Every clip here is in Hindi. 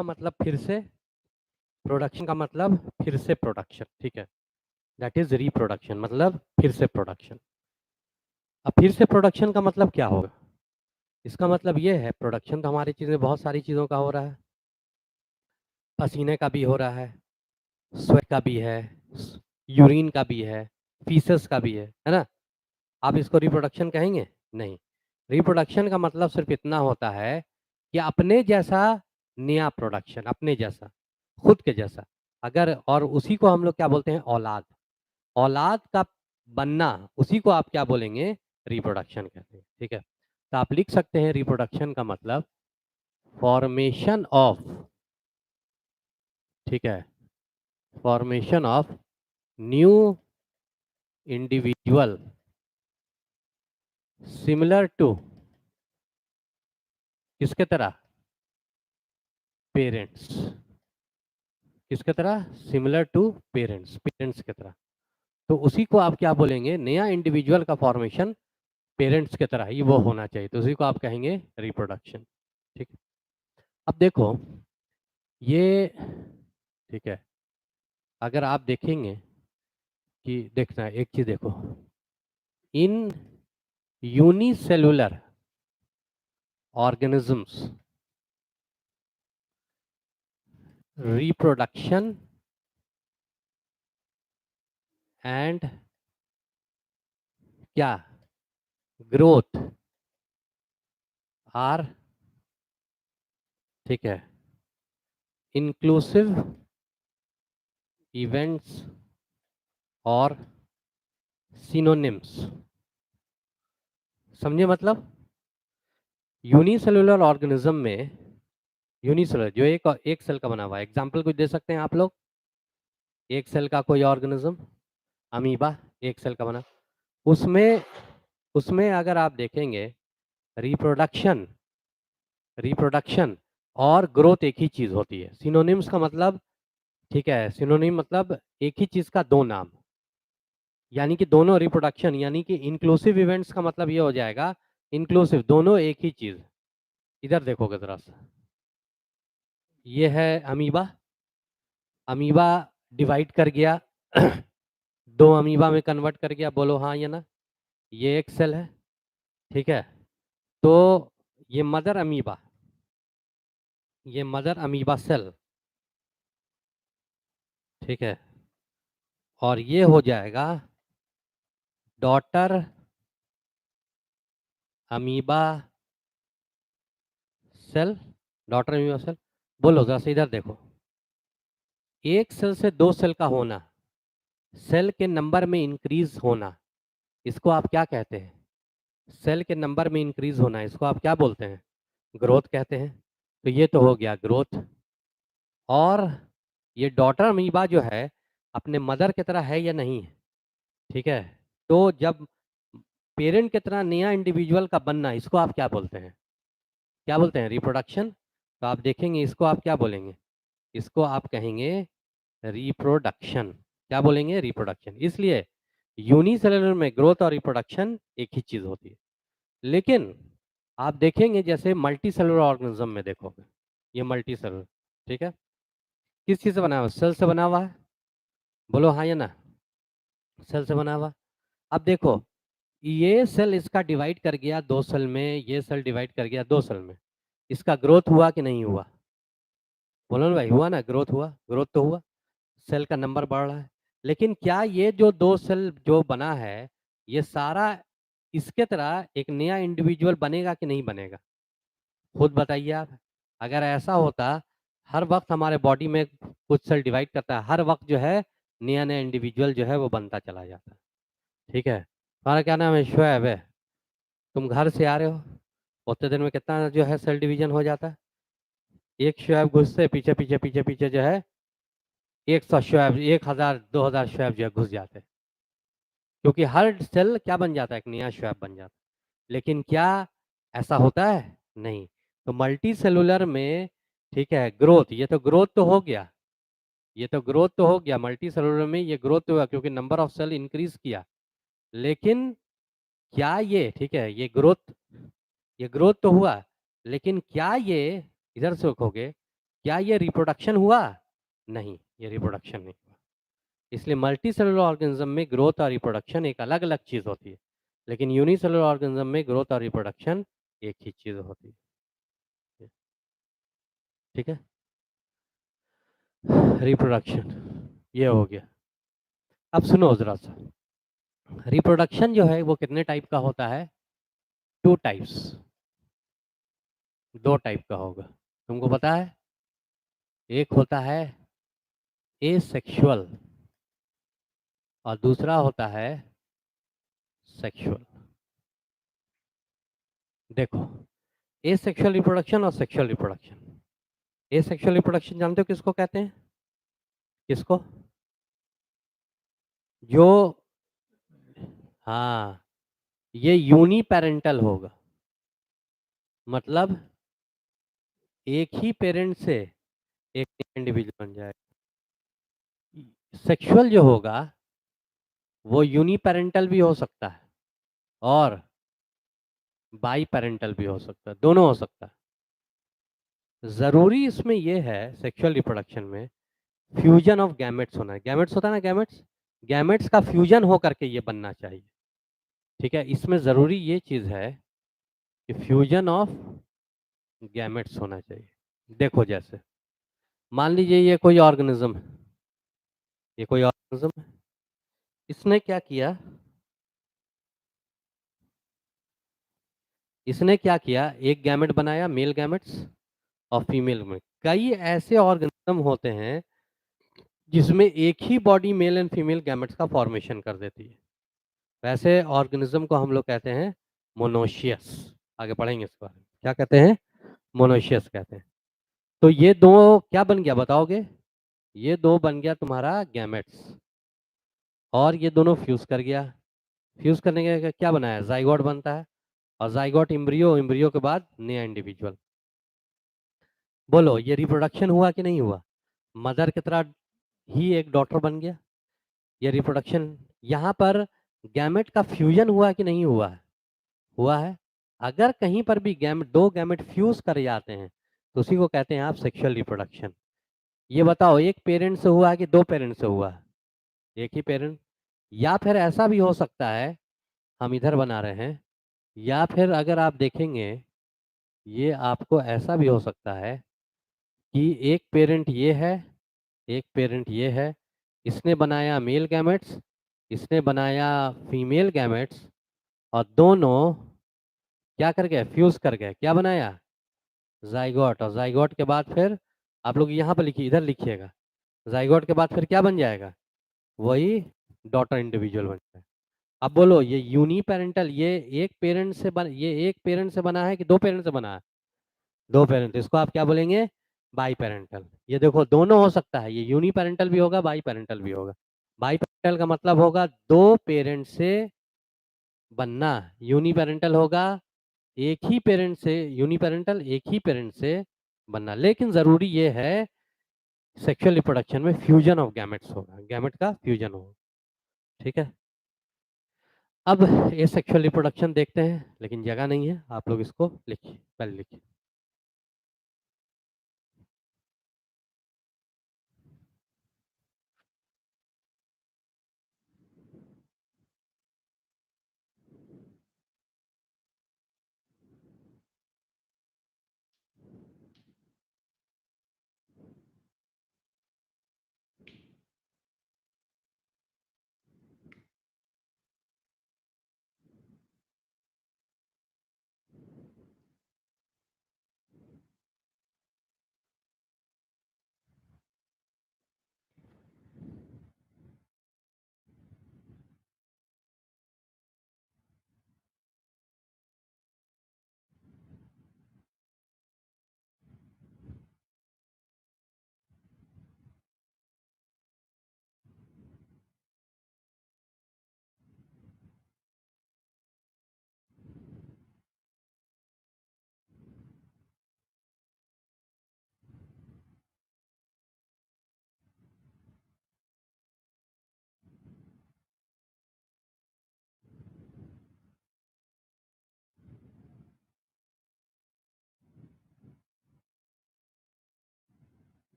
का मतलब फिर से, प्रोडक्शन का मतलब फिर से प्रोडक्शन, ठीक है। दैट इज रिप्रोडक्शन, मतलब फिर से प्रोडक्शन। अब फिर से प्रोडक्शन का मतलब क्या होगा? इसका मतलब ये है, प्रोडक्शन तो हमारी चीज़ें बहुत सारी चीज़ों का हो रहा है, पसीने का भी हो रहा है, स्वेट का भी है, यूरिन का भी है, फीसस का भी है ना? आप इसको रिप्रोडक्शन कहेंगे? नहीं। रिप्रोडक्शन का मतलब सिर्फ इतना होता है कि अपने जैसा नया प्रोडक्शन, अपने जैसा, खुद के जैसा। अगर, और उसी को हम लोग क्या बोलते हैं? औलाद। औलाद का बनना, उसी को आप क्या बोलेंगे? रिप्रोडक्शन कहते हैं, ठीक है। तो आप लिख सकते हैं रिप्रोडक्शन का मतलब फॉर्मेशन ऑफ, ठीक है, formation of new individual similar to, किसके तरह? पेरेंट्स। किसके तरह? सिमिलर टू पेरेंट्स, पेरेंट्स की तरह। तो उसी को आप क्या बोलेंगे? नया इंडिविजुअल का फॉर्मेशन पेरेंट्स की तरह ही वो होना चाहिए, तो उसी को आप कहेंगे रिप्रोडक्शन, ठीक है। अब देखो ये, ठीक है, अगर आप देखेंगे कि, देखना एक चीज देखो, इन यूनिसेलुलर ऑर्गेनिजम्स रिप्रोडक्शन एंड क्या, ग्रोथ आर, ठीक है, इंक्लूसिव इवेंट्स और सिनोनिम्स। समझे मतलब? यूनिसेलुलर ऑर्गेनिज्म में, यूनिसेलुलर जो एक सेल का बना हुआ है, एग्जांपल कुछ दे सकते हैं आप लोग? एक सेल का कोई ऑर्गेनिज्म, अमीबा, एक सेल का बना, उसमें उसमें अगर आप देखेंगे रिप्रोडक्शन, रिप्रोडक्शन और ग्रोथ एक ही चीज होती है। सिनोनिम्स का मतलब, ठीक है, सिनोनिम मतलब एक ही चीज का दो नाम, यानी कि दोनों रिप्रोडक्शन, यानी कि इंक्लूसिव इवेंट्स का मतलब ये हो जाएगा, इंक्लूसिव दोनों एक ही चीज। इधर देखोगे जरा सा, ये है अमीबा, अमीबा डिवाइड कर गया दो अमीबा में कन्वर्ट कर गया, बोलो हाँ या ना? ये एक सेल है, ठीक है। तो ये मदर अमीबा, ये मदर अमीबा सेल, ठीक है, और ये हो जाएगा daughter amoeba cell, daughter amoeba cell. बोलो जरा से, इधर देखो, एक सेल से दो सेल का होना, सेल के नंबर में इंक्रीज होना, इसको आप क्या कहते हैं? सेल के नंबर में इंक्रीज होना, इसको आप क्या बोलते हैं? ग्रोथ कहते हैं। तो ये तो हो गया ग्रोथ। और ये डॉटर अमीबा जो है अपने मदर की तरह है या नहीं है? ठीक है। तो जब पेरेंट की तरह नया इंडिविजुअल का बनना, इसको आप क्या बोलते हैं? क्या बोलते हैं? रिप्रोडक्शन। तो आप देखेंगे इसको आप क्या बोलेंगे? इसको आप कहेंगे रिप्रोडक्शन। क्या बोलेंगे? रिप्रोडक्शन। इसलिए यूनिसेलुलर में ग्रोथ और रिप्रोडक्शन एक ही चीज होती है। लेकिन आप देखेंगे जैसे मल्टी सेलुलर ऑर्गेनिज्म में देखोगे, ये मल्टी सेलुलर, ठीक है, किस चीज से बना हुआ? सेल से बना हुआ है, बोलो हाँ या ना? सेल से बना हुआ। अब देखो, ये सेल इसका डिवाइड कर गया दो सेल में, ये सेल डिवाइड कर गया दो सेल में, इसका ग्रोथ हुआ कि नहीं हुआ? बोलो ना भाई, हुआ ना? ग्रोथ हुआ, ग्रोथ तो हुआ, सेल का नंबर बढ़ रहा है। लेकिन क्या ये जो दो सेल जो बना है, ये सारा इसके तरह एक नया इंडिविजुअल बनेगा कि नहीं बनेगा? खुद बताइए आप। अगर ऐसा होता, हर वक्त हमारे बॉडी में कुछ सेल डिवाइड करता है, हर वक्त जो है नया नया इंडिविजुअल जो है वो बनता चला जाता है, ठीक है। तुम्हारा क्या नाम है? शोएब है। तुम घर से आ रहे हो, उतने दिन में कितना जो है सेल डिवीजन हो जाता है? एक शोएब घुसते पीछे पीछे पीछे पीछे जो है 100 शोएब, 1000 2000 शोएब जो है घुस जाते हैं, क्योंकि हर सेल क्या बन जाता है? एक नया शोएब बन जाता है। लेकिन क्या ऐसा होता है? नहीं। तो मल्टी सेलुलर में, ठीक है, ग्रोथ, ये तो ग्रोथ तो हो गया, ये तो ग्रोथ तो हो गया, मल्टी सेलुलर में ये ग्रोथ तो हुआ क्योंकि नंबर ऑफ सेल इंक्रीज किया। लेकिन क्या ये, ठीक है, ये ग्रोथ, ये ग्रोथ तो हुआ, लेकिन क्या ये, इधर से देखोगे, क्या ये रिप्रोडक्शन हुआ? नहीं, ये रिप्रोडक्शन नहीं हुआ। इसलिए मल्टी सेलुलर ऑर्गेनिज्म में ग्रोथ और रिप्रोडक्शन एक अलग अलग चीज़ होती है, लेकिन यूनिसेलुलर ऑर्गेनिज्म में ग्रोथ और रिप्रोडक्शन एक ही चीज़ होती है। ठीक है, रिप्रोडक्शन ये हो गया। अब सुनो जरा सा, रिप्रोडक्शन जो है वो कितने टाइप का होता है? 2 टाइप्स, 2 टाइप का होगा। तुमको पता है? एक होता है एसेक्सुअल और दूसरा होता है सेक्सुअल। देखो, एसेक्सुअल रिप्रोडक्शन और सेक्सुअल रिप्रोडक्शन। एसेक्सुअल रिप्रोडक्शन जानते हो किसको कहते हैं? किसको? जो, हाँ, ये यूनिपेरेंटल होगा, मतलब एक ही पेरेंट से एक इंडिविजुअल बन जाएगा। सेक्सुअल जो होगा वो यूनिपेरेंटल भी हो सकता है और बाई पेरेंटल भी हो सकता है, दोनों हो सकता है। जरूरी इसमें यह है सेक्सुअल रिप्रोडक्शन में फ्यूजन ऑफ गैमेट्स होना है। गैमेट्स होता है ना, गैमेट्स, गैमेट्स का फ्यूजन हो करके ये बनना चाहिए। ठीक है, इसमें जरूरी ये चीज है कि फ्यूजन ऑफ गैमेट्स होना चाहिए। देखो जैसे मान लीजिए ये कोई ऑर्गेनिज्म है, ये कोई ऑर्गेनिज्म है, इसने क्या किया, इसने क्या किया, एक गैमेट बनाया मेल गैमेट्स और फीमेल में। कई ऐसे ऑर्गेनिज्म होते हैं जिसमें एक ही body male and female gametes का फॉर्मेशन कर देती है। वैसे ऑर्गेनिज्म को हम लोग कहते हैं मोनोशियस। आगे पढ़ेंगे इस बारे में, क्या कहते हैं? मोनोशियस कहते हैं। तो ये दो क्या बन गया बताओगे? ये दो बन गया तुम्हारा गैमेट्स और ये दोनों फ्यूज कर गया। फ्यूज करने के क्या बनाया? जाइगोट बनता है और जाइगोट एम्ब्रियो, एम्ब्रियो के बाद नया इंडिविजुअल। बोलो ये रिप्रोडक्शन हुआ कि नहीं हुआ? मदर की तरह ही एक डॉटर बन गया, ये रिप्रोडक्शन। यहाँ पर गैमेट का फ्यूजन हुआ कि नहीं हुआ है? हुआ है। अगर कहीं पर भी गैमेट, दो गैमेट फ्यूज कर जाते हैं तो उसी को कहते हैं आप सेक्सुअल रिप्रोडक्शन। ये बताओ एक पेरेंट से हुआ है कि दो पेरेंट से हुआ है? एक ही पेरेंट। या फिर ऐसा भी हो सकता है, हम इधर बना रहे हैं, या फिर अगर आप देखेंगे ये आपको ऐसा भी हो सकता है कि एक पेरेंट ये है, एक पेरेंट ये है, इसने बनाया मेल गैमेट्स, इसने बनाया फीमेल गैमेट्स और दोनों क्या कर गए? फ्यूज कर गए। क्या बनाया? जाइगोट। और जाइगोट के बाद फिर आप लोग यहाँ पर लिखिए, इधर लिखिएगा, जाइगोट के बाद फिर क्या बन जाएगा? वही डॉटर इंडिविजुअल बन जाएगा। अब बोलो ये यूनिपेरेंटल, ये एक पेरेंट से ये एक पेरेंट से बना है कि दो पेरेंट से बना है? दो पेरेंट। इसको आप क्या बोलेंगे? By parental. ये देखो दोनों हो सकता है, ये यूनी पेरेंटल भी होगा, बाई पेरेंटल भी होगा। बाई पेरेंटल का मतलब होगा दो पेरेंट से बनना, यूनी पेरेंटल होगा एक ही पेरेंट से, यूनी पेरेंटल एक ही पेरेंट से बनना। लेकिन जरूरी ये है सेक्सुअल रिप्रोडक्शन में फ्यूजन ऑफ गैमेट्स होगा, गैमेट का फ्यूजन होगा। ठीक है, अब ये सेक्सुअल रिप्रोडक्शन देखते हैं, लेकिन जगह नहीं है, आप लोग इसको लिखिए, पहले लिखिए।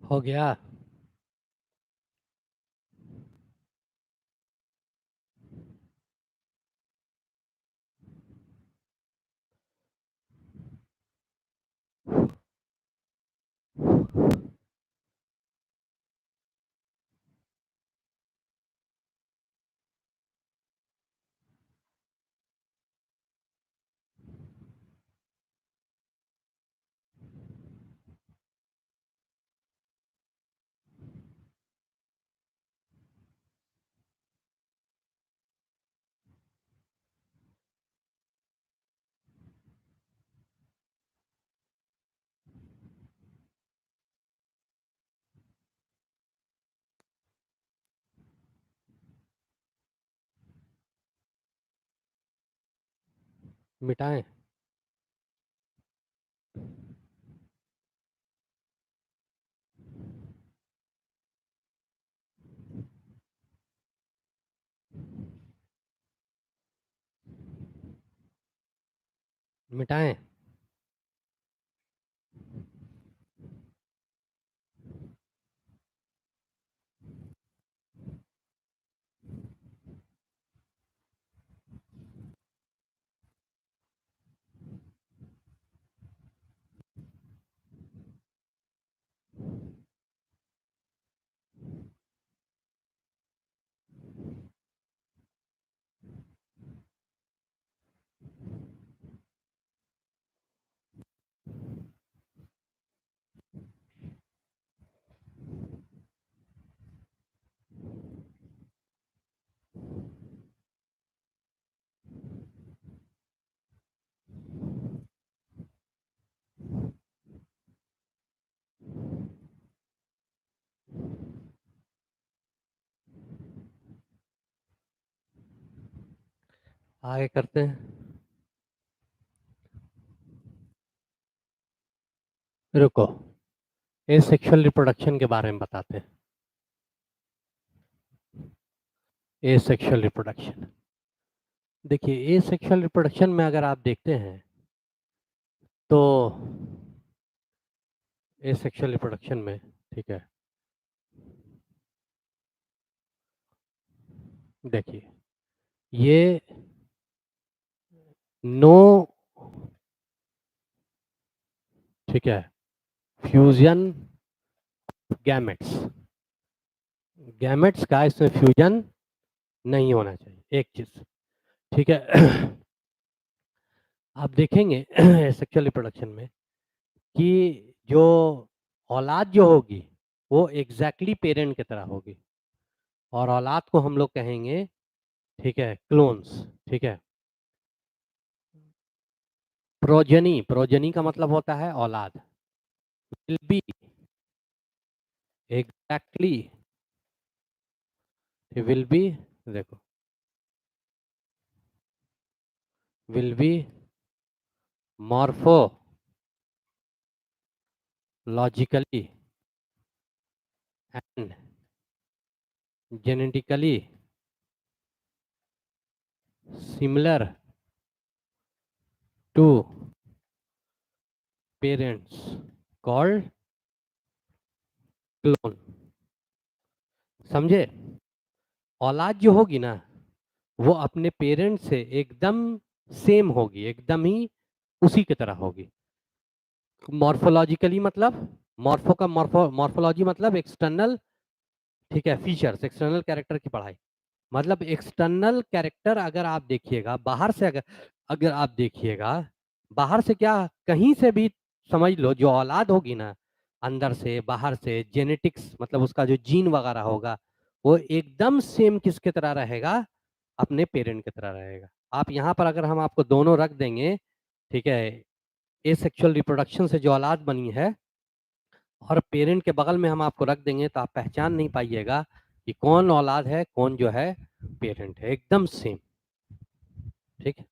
हो गया। मिटाएं। मिटाएं। आगे करते हैं। रुको, ए सेक्सुअल रिप्रोडक्शन के बारे में बताते हैं। ए सेक्सुअल रिप्रोडक्शन, देखिए ए सेक्सुअल रिप्रोडक्शन में अगर आप देखते हैं तो ए सेक्सुअल रिप्रोडक्शन में, ठीक है, देखिए ये नो, ठीक है, फ्यूजन गैमेट्स, गैमेट्स का इसमें फ्यूजन नहीं होना चाहिए, एक चीज, ठीक है। आप देखेंगे सेक्सुअल रिप्रोडक्शन में कि जो औलाद जो होगी वो एग्जैक्टली पेरेंट की तरह होगी, और औलाद को हम लोग कहेंगे, ठीक है, क्लोन्स, ठीक है। प्रोजनी, प्रोजनी का मतलब होता है औलाद, will be exactly, will be, देखो, will be morphologically and genetically similar to parents called clone. समझे? औलाद जो होगी ना वो अपने पेरेंट से एकदम सेम होगी, एकदम ही उसी की तरह होगी। मॉर्फोलॉजिकली मतलब, मॉर्फो का मॉर्फोलॉजी मतलब एक्सटर्नल, ठीक है, फीचर्स, एक्सटर्नल कैरेक्टर की पढ़ाई, मतलब एक्सटर्नल कैरेक्टर अगर आप देखिएगा बाहर से, अगर अगर आप देखिएगा बाहर से, क्या कहीं से भी समझ लो, जो औलाद होगी ना अंदर से बाहर से, जेनेटिक्स मतलब उसका जो जीन वगैरह होगा वो एकदम सेम किसके तरह रहेगा, अपने पेरेंट की तरह रहेगा। आप यहाँ पर अगर हम आपको दोनों रख देंगे, ठीक है, एसेक्सुअल रिप्रोडक्शन से जो औलाद बनी है और पेरेंट के बगल में हम आपको रख देंगे, तो आप पहचान नहीं पाइएगा कि कौन औलाद है कौन जो है पेरेंट है, एकदम सेम, ठीक है।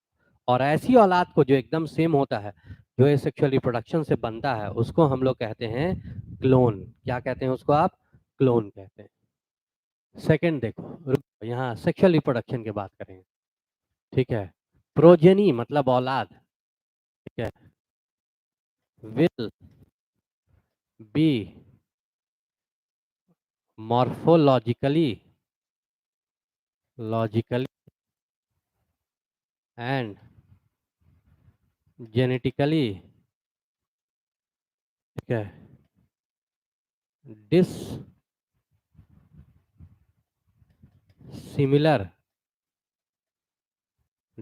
और ऐसी औलाद को जो एकदम सेम होता है, जो एसेक्सुअल रिप्रोडक्शन से बनता है, उसको हम लोग कहते हैं क्लोन। क्या कहते हैं उसको आप? क्लोन कहते हैं। सेकंड देखो, यहाँ सेक्सुअल रिप्रोडक्शन की बात करेंगे, ठीक है। प्रोजेनी मतलब औलाद, ठीक है, will be morphologically logically and genetically, ठीक है, dissimilar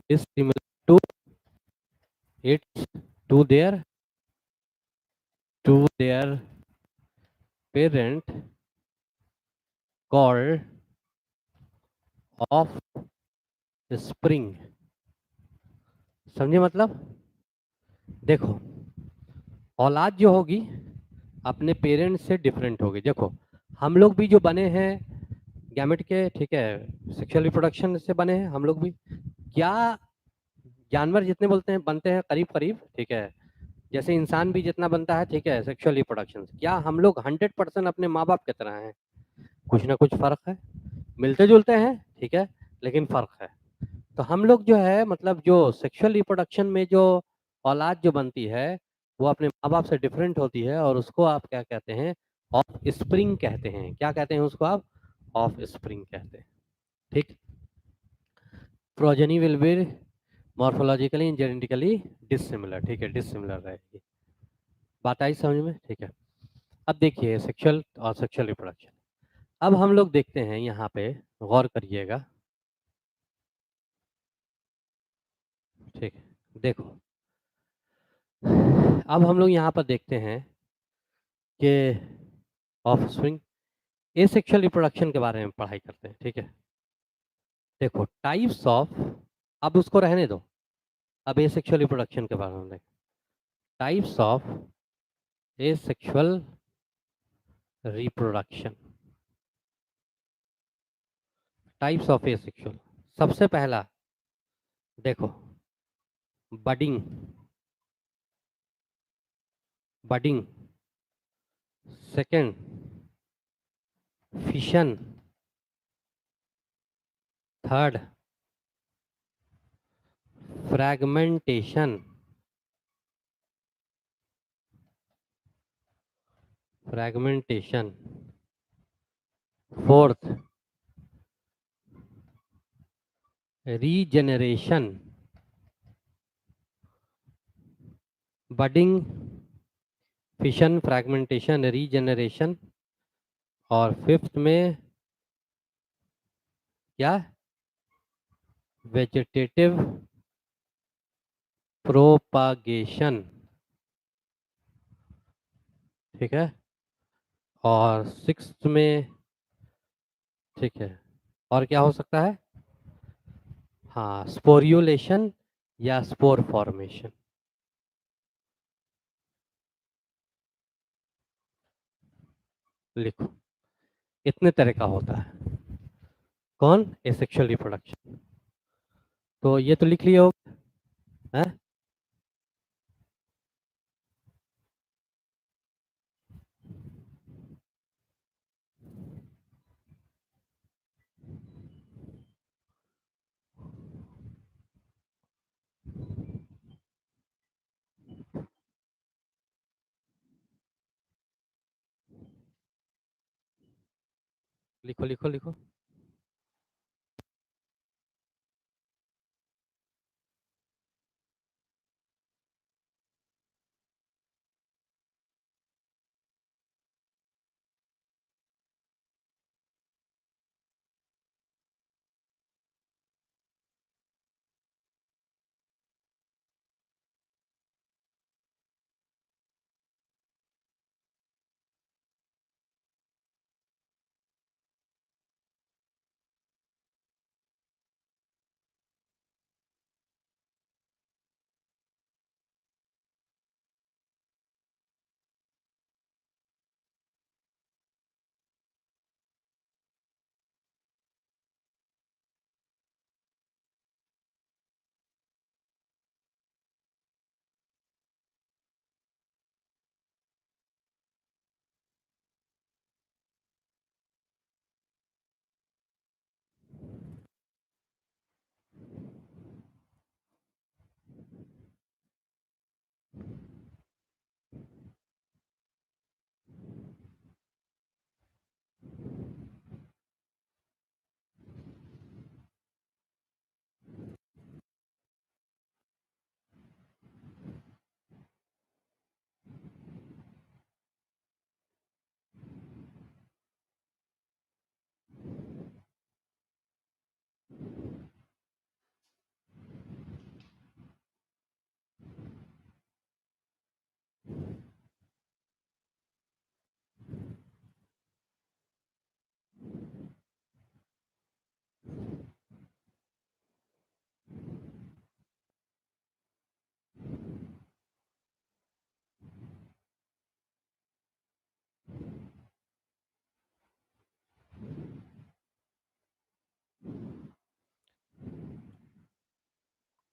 dissimilar to its to their parent called of spring. समझे मतलब? देखो, औलाद जो होगी अपने पेरेंट्स से डिफरेंट होगी। देखो, हम लोग भी जो बने हैं गैमेट के, ठीक है, सेक्सुअल रिप्रोडक्शन से बने हैं हम लोग भी। क्या जानवर जितने बोलते हैं बनते हैं करीब करीब, ठीक है, जैसे इंसान भी जितना बनता है, ठीक है, सेक्सुअल रिप्रोडक्शन से, क्या हम लोग 100% अपने माँ बाप की तरह हैं? कुछ ना कुछ फर्क है, मिलते जुलते हैं, ठीक है, लेकिन फर्क है। तो हम लोग जो है मतलब जो सेक्सुअल रिप्रोडक्शन में जो औलाद जो बनती है वो अपने माँ बाप से डिफरेंट होती है, और उसको आप क्या कहते हैं? ऑफ स्प्रिंग कहते हैं। क्या कहते हैं उसको आप? ऑफ स्प्रिंग कहते हैं। ठीक, progeny will be morphologically and genetically dissimilar. ठीक है, डिसिमिलर रहेगी। बात आई समझ में? ठीक है। अब देखिए सेक्सुअल और सेक्सुअल रिप्रोडक्शन। अब हम लोग देखते हैं यहाँ पे, गौर करिएगा, ठीक है, देखो, अब हम लोग यहाँ पर देखते हैं कि ऑफस्प्रिंग एसेक्सुअल रिप्रोडक्शन के बारे में पढ़ाई करते हैं। ठीक है, देखो टाइप्स ऑफ, अब उसको रहने दो, अब एसेक्सुअल रिप्रोडक्शन के बारे में देखें। Types of asexual reproduction, types of asexual. सबसे पहला देखो, budding, budding, second fission, third fragmentation, fragmentation, fourth regeneration, budding, fission, fragmentation, regeneration, और फिफ्थ में क्या? Vegetative propagation. ठीक है, और सिक्स्थ में, ठीक है, और क्या हो सकता है? हाँ, स्पोरियोलेशन या स्पोर फॉर्मेशन। लिखो, इतने तरह का होता है। कौन? Asexual reproduction. तो ये तो लिख लिया होगा, है? लिखो लिखो लिखो।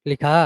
लिखा।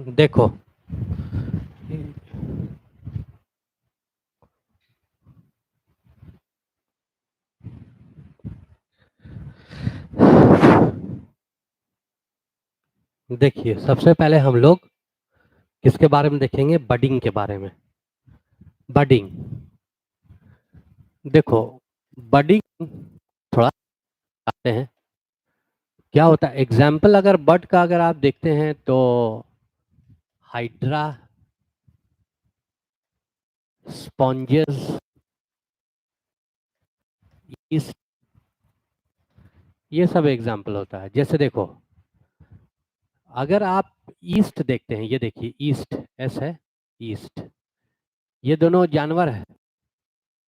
देखो, देखिए सबसे पहले हम लोग किसके बारे में देखेंगे? बडिंग के बारे में। बडिंग, देखो बडिंग थोड़ा आते हैं, क्या होता है? एग्जाम्पल अगर बड का अगर आप देखते हैं तो हाइड्रा, स्पॉन्जेस, ईस्ट, ये सब एग्जाम्पल होता है। जैसे देखो, अगर आप ईस्ट देखते हैं, ये देखिए ईस्ट, एस है ईस्ट, ये दोनों जानवर है,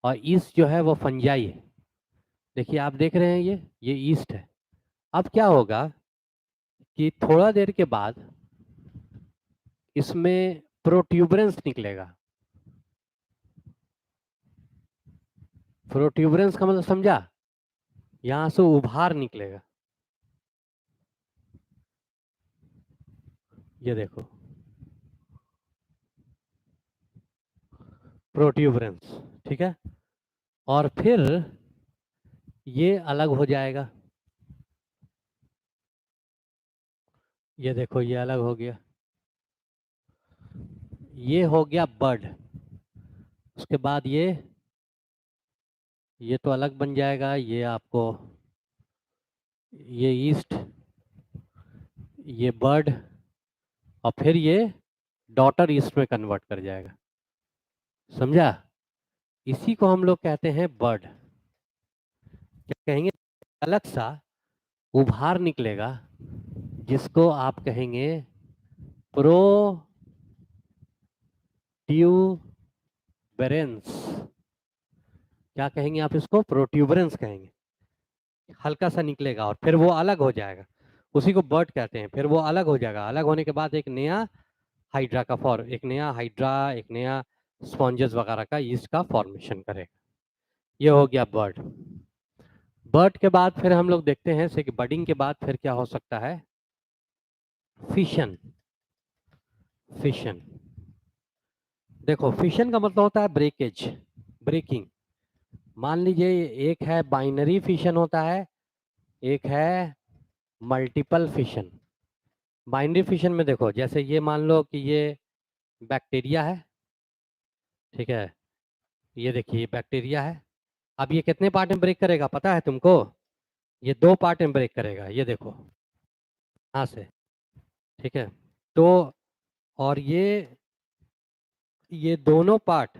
और ईस्ट जो है वो फंजाई है। देखिए आप देख रहे हैं ये ईस्ट है। अब क्या होगा कि थोड़ा देर के बाद इसमें प्रोट्यूबरेंस निकलेगा। प्रोट्यूबरेंस का मतलब समझा? यहां से उभार निकलेगा। ये देखो प्रोट्यूबरेंस, ठीक है। और फिर ये अलग हो जाएगा। ये देखो ये अलग हो गया। ये हो गया बर्ड। उसके बाद ये तो अलग बन जाएगा। ये आपको, ये ईस्ट, ये बर्ड, और फिर ये डॉटर ईस्ट में कन्वर्ट कर जाएगा। समझा? इसी को हम लोग कहते हैं बर्ड। क्या कहेंगे? अलग सा उभार निकलेगा जिसको आप कहेंगे प्रोट्यूबरेंस। क्या कहेंगे आप इसको? प्रोट्यूबरेंस कहेंगे। हल्का सा निकलेगा और फिर वो अलग हो जाएगा। उसी को बर्ड कहते हैं। फिर वो अलग हो जाएगा। अलग होने के बाद एक नया हाइड्रा का फॉर्म, एक नया हाइड्रा, एक नया स्पॉन्जेस वगैरह का ईस्ट का फॉर्मेशन करेगा। ये हो गया बर्ड। बर्ड के बाद फिर हम लोग देखते हैं कि बर्डिंग के बाद फिर क्या हो सकता है? फिशन। फिशन, देखो फिशन का मतलब होता है ब्रेकेज, ब्रेकिंग। मान लीजिए एक है बाइनरी फिशन होता है, एक है मल्टीपल फिशन। बाइनरी फिशन में देखो, जैसे ये मान लो कि ये बैक्टीरिया है, ठीक है। ये देखिए ये बैक्टीरिया है। अब ये कितने पार्ट में ब्रेक करेगा पता है तुमको? ये 2 पार्ट में ब्रेक करेगा। ये देखो यहाँ से, ठीक है। तो और ये दोनों पार्ट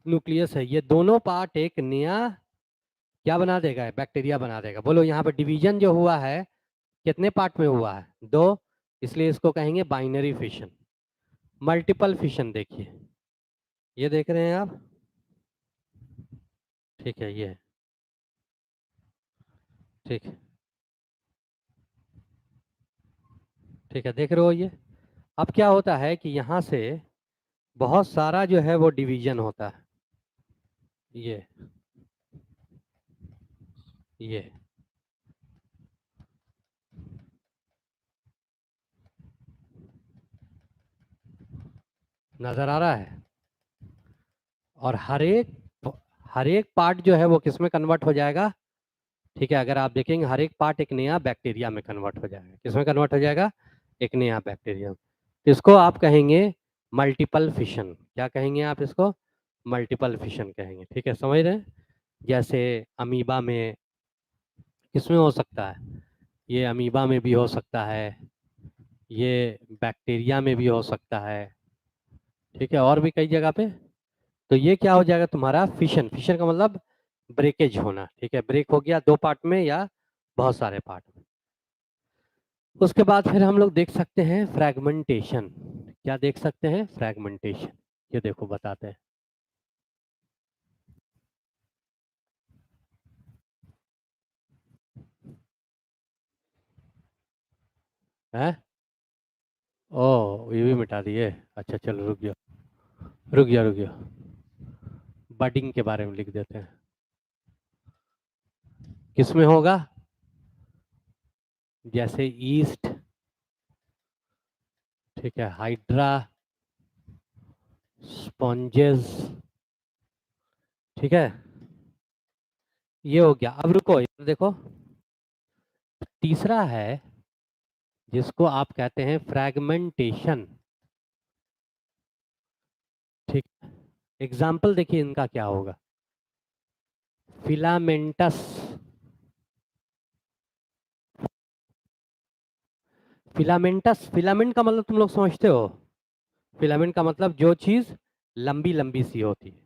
न्यूक्लियस है, ये दोनों पार्ट एक नया क्या बना देगा? बैक्टीरिया बना देगा। बोलो यहाँ पर डिवीजन जो हुआ है कितने पार्ट में हुआ है? 2। इसलिए इसको कहेंगे बाइनरी फिशन। मल्टीपल फिशन देखिए, ये देख रहे हैं आप, ठीक है। ये ठीक है, ठीक है, देख रहे हो ये। अब क्या होता है कि यहाँ से बहुत सारा जो है वो डिवीजन होता है। ये ये नजर आ रहा है? और हर एक पार्ट जो है वो किस में कन्वर्ट हो जाएगा? ठीक है, अगर आप देखेंगे हर एक पार्ट एक नया बैक्टीरिया में कन्वर्ट हो जाएगा। किस में कन्वर्ट हो जाएगा? एक नया बैक्टीरिया। तो इसको आप कहेंगे मल्टीपल फिशन। क्या कहेंगे आप इसको? मल्टीपल फिशन कहेंगे। ठीक है, समझ रहे हैं? जैसे अमीबा में किसमें हो सकता है? ये अमीबा में भी हो सकता है, ये बैक्टीरिया में भी हो सकता है। ठीक है, और भी कई जगह पे। तो ये क्या हो जाएगा तुम्हारा? फिशन। फिशन का मतलब ब्रेकेज होना। ठीक है, ब्रेक हो गया दो पार्ट में या बहुत सारे पार्ट में। उसके बाद फिर हम लोग देख सकते हैं फ्रैगमेंटेशन। क्या देख सकते हैं? फ्रैगमेंटेशन। ये देखो बताते हैं। हैं? ओ, ये भी मिटा दिए? अच्छा चलो, रुक गया रुक गया रुक गया। बडिंग के बारे में लिख देते हैं। किसमें होगा? जैसे ईस्ट, ठीक है, हाइड्रा, स्पॉन्जेस। ठीक है, ये हो गया। अब रुको, इधर देखो। तीसरा है जिसको आप कहते हैं फ्रैगमेंटेशन। ठीक, एग्जाम्पल देखिए इनका क्या होगा। फिलामेंटस। फिलामेंटस, फिलामेंट का मतलब तुम लोग समझते हो? फिलामेंट का मतलब जो चीज लंबी लंबी सी होती है,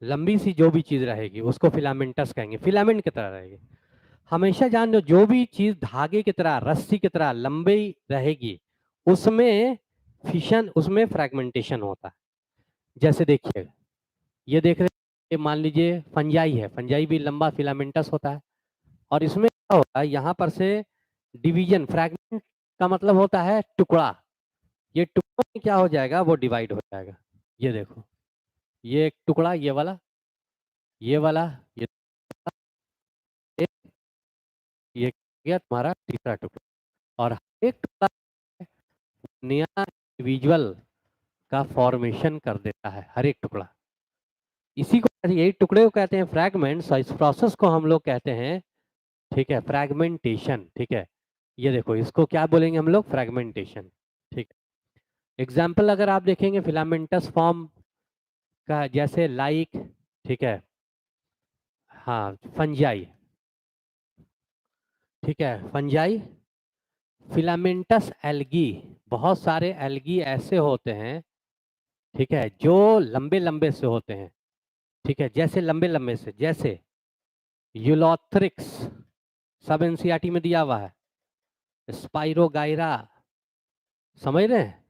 लंबी सी जो भी चीज रहेगी उसको फिलामेंटस कहेंगे, फिलामेंट की तरह रहेगी। हमेशा जान लो, जो भी चीज धागे की तरह, रस्सी की तरह लंबी रहेगी उसमें फिशन, उसमें फ्रैगमेंटेशन होता है। जैसे देखिए, ये देख रहे हैं, मान लीजिए फंजाई है, फंजाई भी लंबा फिलामेंटस होता है। और इसमें क्या होता है, यहाँ पर से डिवीजन, फ्रैगमेंट का मतलब होता है टुकड़ा। ये टुकड़ा में क्या हो जाएगा, वो डिवाइड हो जाएगा। ये देखो, ये एक टुकड़ा, ये वाला, ये वाला, ये ये गया तुम्हारा तीसरा टुकड़ा। और एक टुकड़ा नया इंडिविजुअल का फॉर्मेशन कर देता है, हर एक टुकड़ा। इसी को, यही टुकड़े को कहते हैं फ्रैगमेंट्स, और इस प्रोसेस को हम लोग कहते हैं, ठीक है, फ्रैगमेंटेशन। ठीक है, ये देखो, इसको क्या बोलेंगे हम लोग? फ्रैगमेंटेशन। ठीक है, एग्जाम्पल अगर आप देखेंगे फिलामेंटस फॉर्म का, जैसे लाइक, ठीक है, हाँ, फंजाई। ठीक है, फंजाई, फिलामेंटस एल्गी। बहुत सारे एल्गी ऐसे होते हैं, ठीक है, जो लंबे लंबे से होते हैं। ठीक है, जैसे लंबे लंबे से, जैसे यूलोथ्रिक्स, सब एनसीईआरटी में दिया हुआ है। स्पाइरोगाइरा, समझ रहे हैं?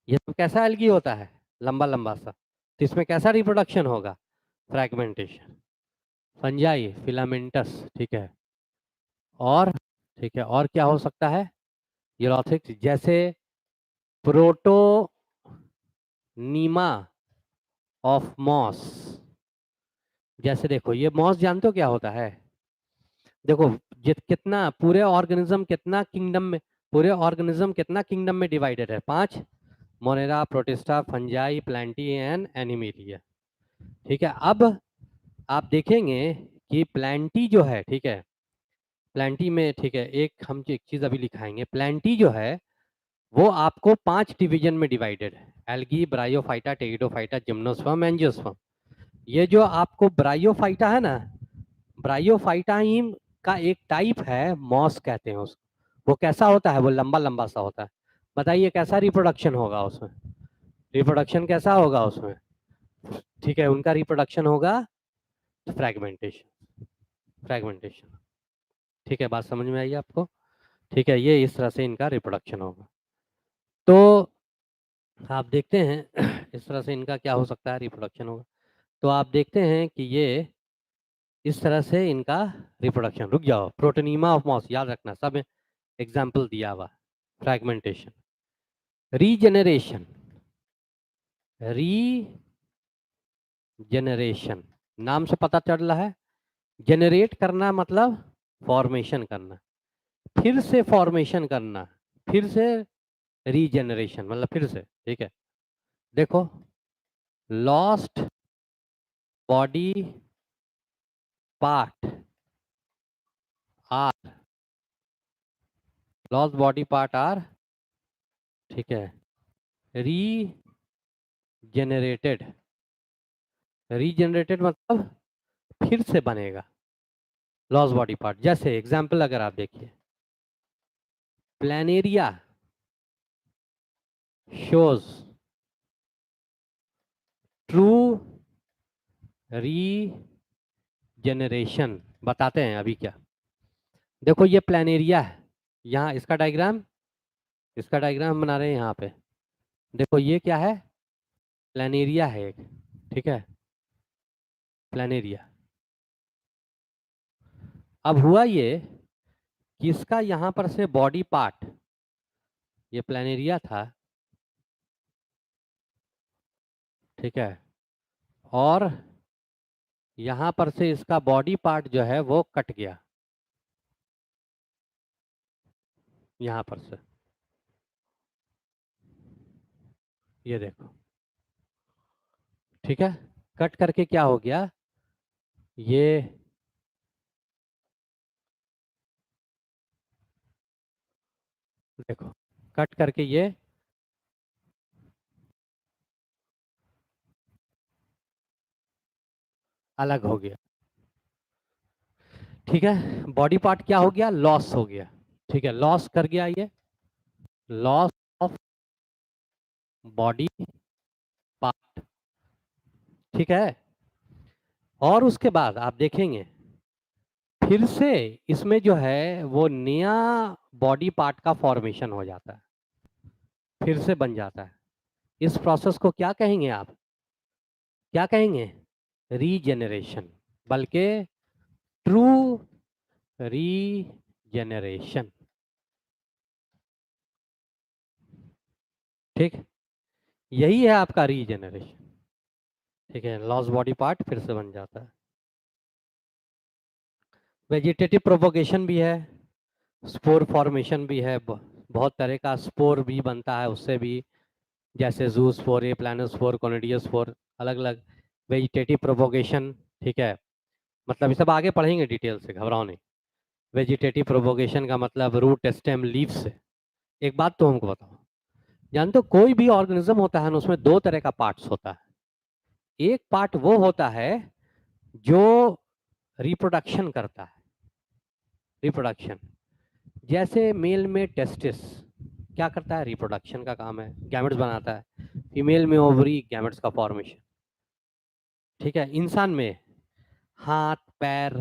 ये तो कैसा एल्गी होता है? लंबा लंबा सा। तो इसमें कैसा रिप्रोडक्शन होगा? फ्रैगमेंटेशन। Fungi, filamentous. ठीक है, और ठीक है, और क्या हो सकता है? यूलोथ्रिक्स, जैसे प्रोटोनीमा ऑफ मॉस। जैसे देखो, ये मॉस जानते हो क्या होता है? देखो, कितना पूरे ऑर्गेनिज्म, कितना किंगडम में, पूरे ऑर्गेनिज्म कितना किंगडम में डिवाइडेड है? 5। Monera, protista, fungi, Plantae and animalia. ठीक है, अब आप देखेंगे कि प्लांटी जो है, ठीक है, प्लांटी में, ठीक है, एक चीज अभी लिखाएंगे। प्लांटी जो है वो आपको 5 डिवीजन में डिवाइडेड है। Algae, bryophyta, pteridophyta, gymnosperm, angiosperm. ये जो आपको ब्रायोफाइटा है ना, ब्रायोफाइटा ही का एक टाइप है, मॉस कहते हैं उसको। वो कैसा होता है? वो लंबा लंबा सा होता है। बताइए कैसा रिप्रोडक्शन होगा उसमें? रिप्रोडक्शन कैसा होगा उसमें? ठीक है, उनका रिप्रोडक्शन होगा फ्रैगमेंटेशन। फ्रैगमेंटेशन। ठीक है, बात समझ में आई आपको? ठीक है, ये इस तरह से इनका रिप्रोडक्शन होगा। तो आप देखते हैं इस तरह से इनका क्या हो सकता है? रिप्रोडक्शन होगा। तो आप देखते हैं कि ये इस तरह से इनका रिप्रोडक्शन। रुक जाओ, प्रोटोनीमा ऑफ मॉस याद रखना, सब एग्जाम्पल दिया हुआ। Fragmentation, regeneration. रीजेनरेशन नाम से पता चल रहा है, जेनरेट करना मतलब फॉर्मेशन करना, फिर से फॉर्मेशन करना, फिर से रीजेनरेशन मतलब फिर से। ठीक है, देखो, lost body part are, lost body part are, ठीक है, रीजेनरेटेड। रीजेनरेटेड मतलब फिर से बनेगा लॉस्ट बॉडी पार्ट। जैसे एग्जाम्पल अगर आप देखिए, प्लानेरिया shows true रीजेनरेशन। बताते हैं अभी क्या। देखो ये प्लानेरिया है, यहाँ इसका डायग्राम हम बना रहे हैं यहाँ पे। देखो ये क्या है, प्लानेरिया है एक, ठीक है, प्लानेरिया। अब हुआ ये कि इसका यहाँ पर से बॉडी पार्ट, ये प्लानेरिया था, ठीक है, और यहाँ पर से इसका बॉडी पार्ट जो है वो कट गया, यहाँ पर से, ये देखो, ठीक है, कट करके क्या हो गया, ये देखो, कट करके ये अलग हो गया, ठीक है। बॉडी पार्ट क्या हो गया, लॉस हो गया, ठीक है, लॉस कर गया ये, लॉस ऑफ बॉडी पार्ट, ठीक है। और उसके बाद आप देखेंगे फिर से इसमें जो है वो नया बॉडी पार्ट का फॉर्मेशन हो जाता है, फिर से बन जाता है। इस प्रोसेस को क्या कहेंगे आप, क्या कहेंगे, रीजेनरेशन, बल्कि ट्रू रीजेनरेशन, ठीक, यही है आपका रीजेनरेशन, ठीक है। लॉस बॉडी पार्ट फिर से बन जाता है। वेजिटेटिव प्रोपोगेशन भी है, स्पोर फॉर्मेशन भी है, बहुत तरह का स्पोर भी बनता है उससे भी, जैसे जू स्पोर, ए प्लानोस्पोर, कोनिडियोस्पोर, अलग अलग वेजिटेटिव प्रोपोगेशन, ठीक है। मतलब ये सब आगे पढ़ेंगे डिटेल से, घबराओ नहीं। वेजिटेटिव प्रोपोगेशन का मतलब रूट, स्टेम, लीफ से। एक बात तो हमको बताओ, जानते हो कोई भी ऑर्गेनिज्म होता है ना, उसमें दो तरह का पार्ट्स होता है। एक पार्ट वो होता है जो रिप्रोडक्शन करता है, रिप्रोडक्शन, जैसे मेल में टेस्टिस क्या करता है, रिप्रोडक्शन का काम है, गैमेट्स बनाता है। फीमेल में ओवरी, गैमेट्स का फॉर्मेशन, ठीक है। इंसान में हाथ, पैर,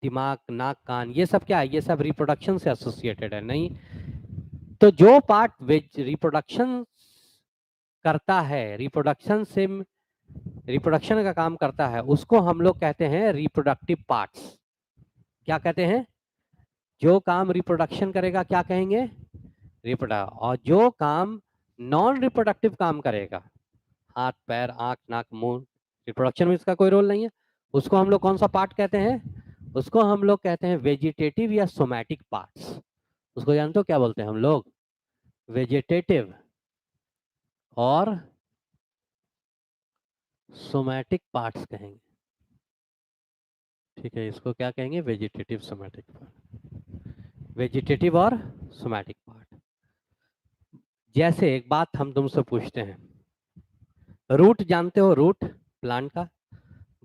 दिमाग, नाक, कान, ये सब क्या है, ये सब रिप्रोडक्शन से एसोसिएटेड है, नहीं। तो जो पार्ट रिप्रोडक्शन करता है, रिप्रोडक्शन का काम करता है, उसको हम लोग कहते हैं रिप्रोडक्टिव पार्ट्स। क्या कहते हैं, जो काम रिप्रोडक्शन करेगा क्या कहेंगे, रिप्रोडक्ट। और जो काम नॉन रिप्रोडक्टिव काम करेगा, हाथ, पैर, आंख, नाक, मुंह, रिप्रोडक्शन में इसका कोई रोल नहीं है, उसको हम लोग कौन सा पार्ट कहते हैं, उसको हम लोग कहते हैं वेजिटेटिव या सोमैटिक पार्ट्स। उसको जानते हो क्या बोलते हैं हम लोग, वेजिटेटिव और सोमैटिक पार्ट्स कहेंगे, ठीक है। इसको क्या कहेंगे, वेजिटेटिव, सोमैटिक पार्ट, वेजिटेटिव और सोमैटिक पार्ट। जैसे एक बात हम तुमसे पूछते हैं, रूट जानते हो, रूट प्लांट का,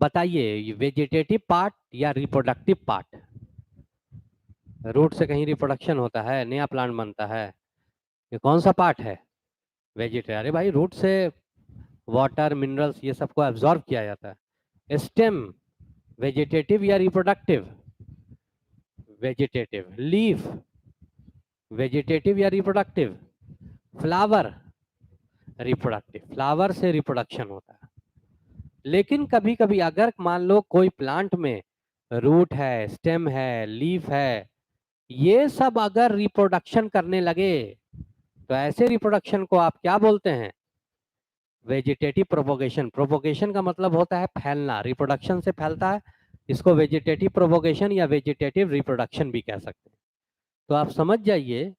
बताइए वेजिटेटिव पार्ट या रिप्रोडक्टिव पार्ट। रूट से कहीं रिप्रोडक्शन होता है, नया प्लांट बनता है, ये कौन सा पार्ट है, वेजिटेटिव। अरे भाई रूट से वाटर, मिनरल्स, ये सबको एब्जॉर्ब किया जाता है। स्टेम वेजिटेटिव या रिप्रोडक्टिव, वेजिटेटिव। लीफ वेजिटेटिव या रिप्रोडक्टिव। फ्लावर रिप्रोडक्टिव, फ्लावर से रिप्रोडक्शन होता है। लेकिन कभी कभी अगर मान लो कोई प्लांट में रूट है, स्टेम है, लीफ है, ये सब अगर रिप्रोडक्शन करने लगे तो ऐसे रिप्रोडक्शन को आप क्या बोलते हैं, वेजिटेटिव प्रोपोगेशन। प्रोपोगेशन का मतलब होता है फैलना, रिप्रोडक्शन से फैलता है, इसको वेजिटेटिव प्रोपोगेशन या वेजिटेटिव रिप्रोडक्शन भी कह सकते हैं। तो आप समझ जाइए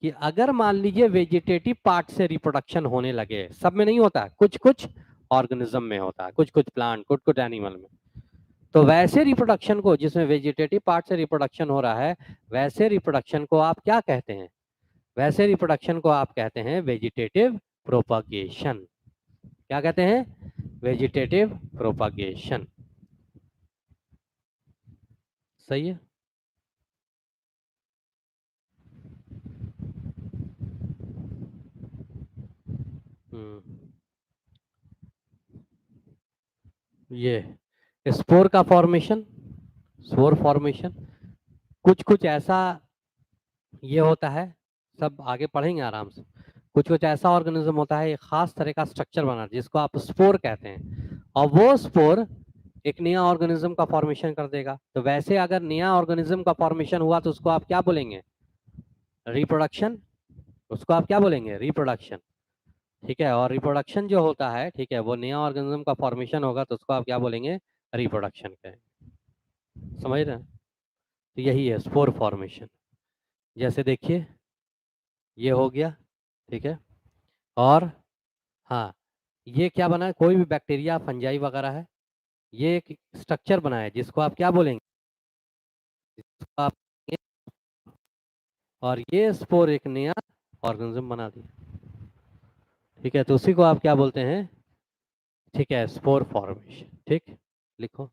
कि अगर मान लीजिए वेजिटेटिव पार्ट से रिप्रोडक्शन होने लगे, सब में नहीं होता, कुछ कुछ ऑर्गेनिज्म में होता है, कुछ कुछ प्लांट, कुछ कुछ एनिमल में, तो वैसे रिप्रोडक्शन को, जिसमें वेजिटेटिव पार्ट से रिप्रोडक्शन हो रहा है, वैसे रिप्रोडक्शन को आप क्या कहते हैं? वैसे रिप्रोडक्शन को आप कहते हैं वेजिटेटिव प्रोपगेशन। क्या कहते हैं? Vegetative propagation. सही है। हम्म, ये स्पोर का फॉर्मेशन, स्पोर फॉर्मेशन, कुछ कुछ ऐसा ये होता है, सब आगे पढ़ेंगे आराम से। कुछ कुछ ऐसा ऑर्गेनिज्म होता है, एक खास तरह का स्ट्रक्चर बना जिसको आप स्पोर कहते हैं, और वो स्पोर एक नया ऑर्गेनिज्म का फॉर्मेशन कर देगा। तो वैसे अगर नया ऑर्गेनिज्म का फॉर्मेशन हुआ तो उसको आप क्या बोलेंगे? रिप्रोडक्शन। उसको आप क्या बोलेंगे? रिप्रोडक्शन। ठीक है, और रिप्रोडक्शन जो होता है, ठीक है, वो नया ऑर्गेनिज्म का फॉर्मेशन होगा तो उसको आप क्या बोलेंगे? रिप्रोडक्शन कहेंगे। समझ रहे हैं? तो यही है स्पोर फॉर्मेशन। जैसे देखिए ये हो गया, ठीक है, और हाँ, ये क्या बना है? कोई भी बैक्टीरिया, फंजाई वगैरह है, ये एक स्ट्रक्चर बना है जिसको आप क्या बोलेंगे? जिसको आप, और ये स्पोर एक नया ऑर्गेनिज्म बना दिया। ठीक है, तो उसी को आप क्या बोलते हैं? ठीक है, स्पोर फॉर्मेशन। ठीक, लिखो।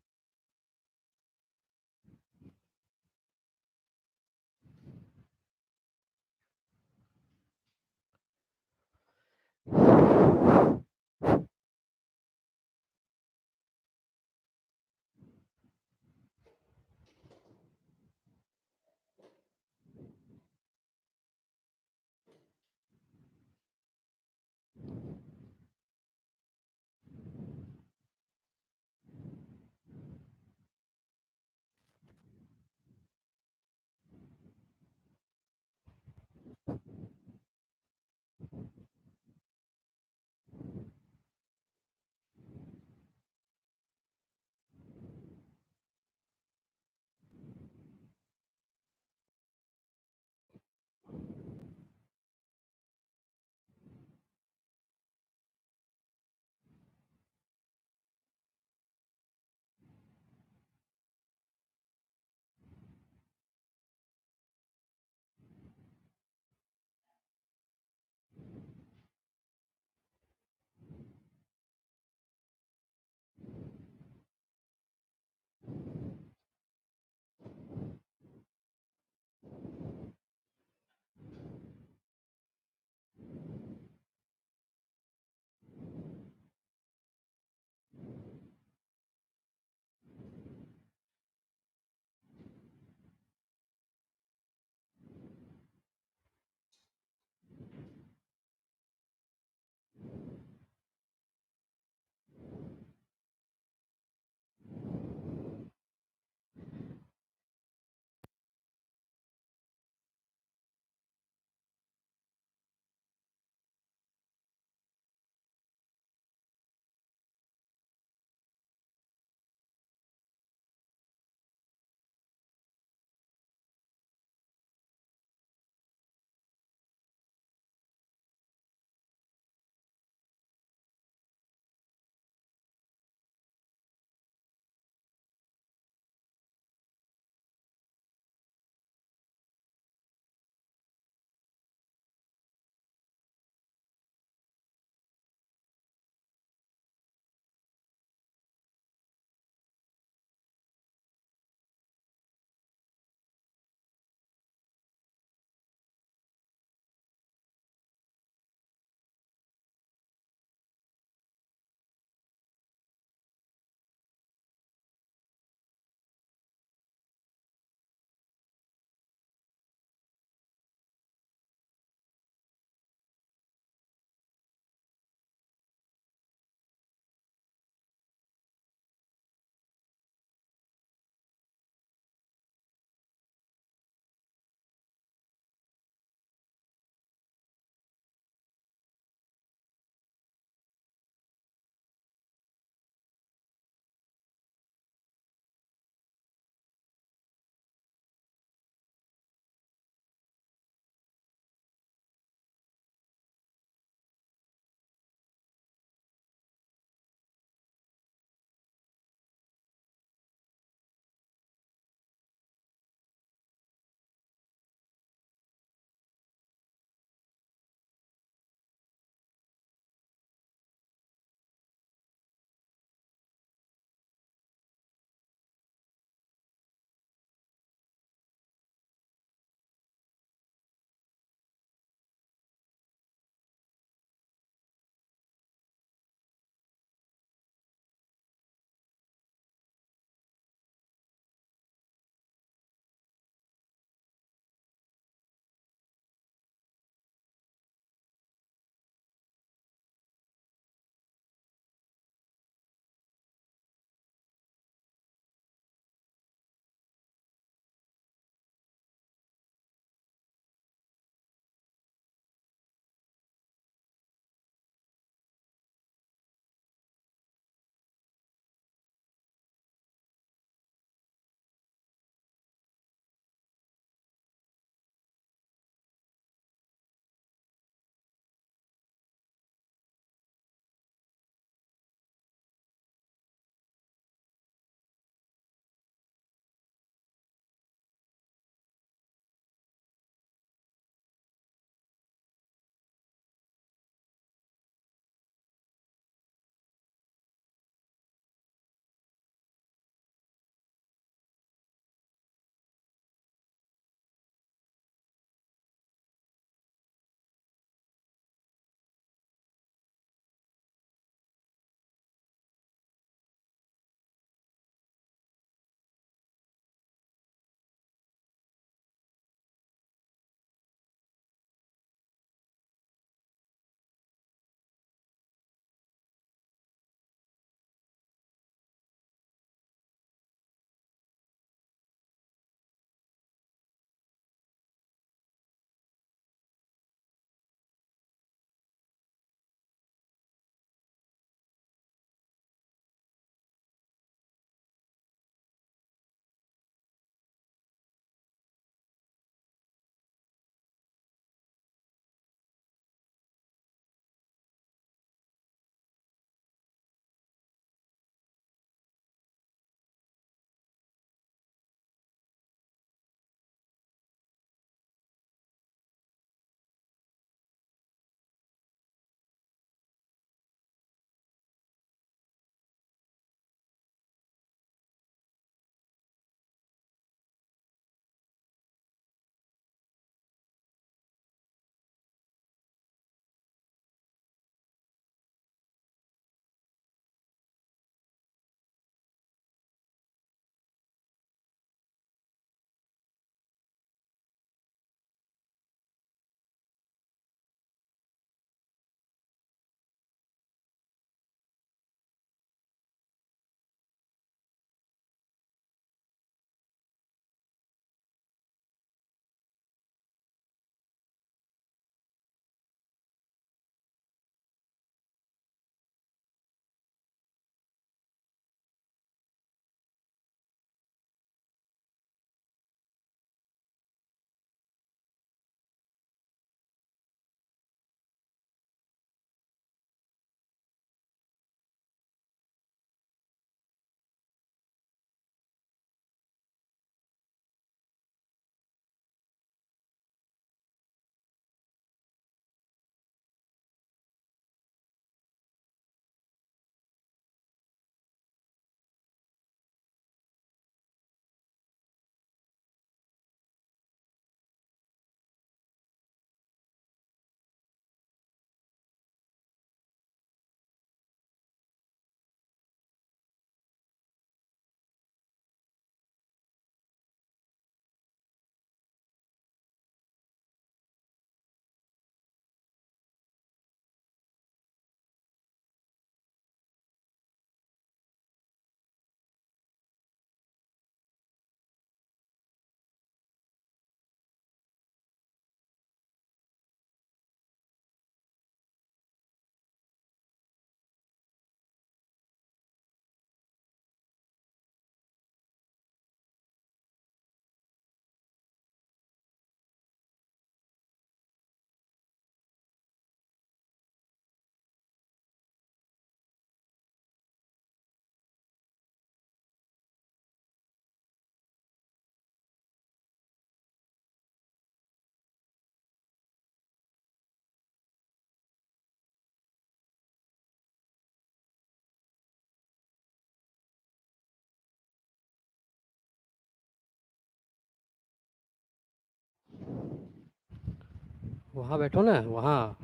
वहाँ बैठो ना, वहाँ।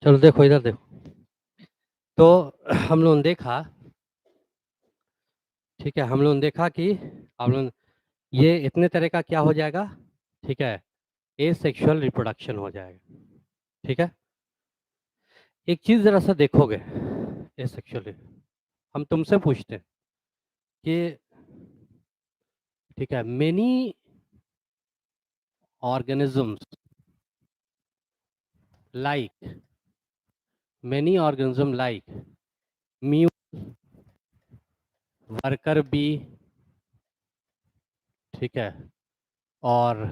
चलो देखो, इधर देखो। तो हम लोगों ने देखा, ठीक है, हम लोगों ने देखा कि हम लोग ये इतने तरह का क्या हो जाएगा, ठीक है, एसेक्सुअल रिप्रोडक्शन हो जाएगा, ठीक है। एक चीज जरा सा देखोगे, एसेक्सुअल, हम तुमसे पूछते हैं कि, ठीक है, many organisms like mule, worker bee, ठीक है, और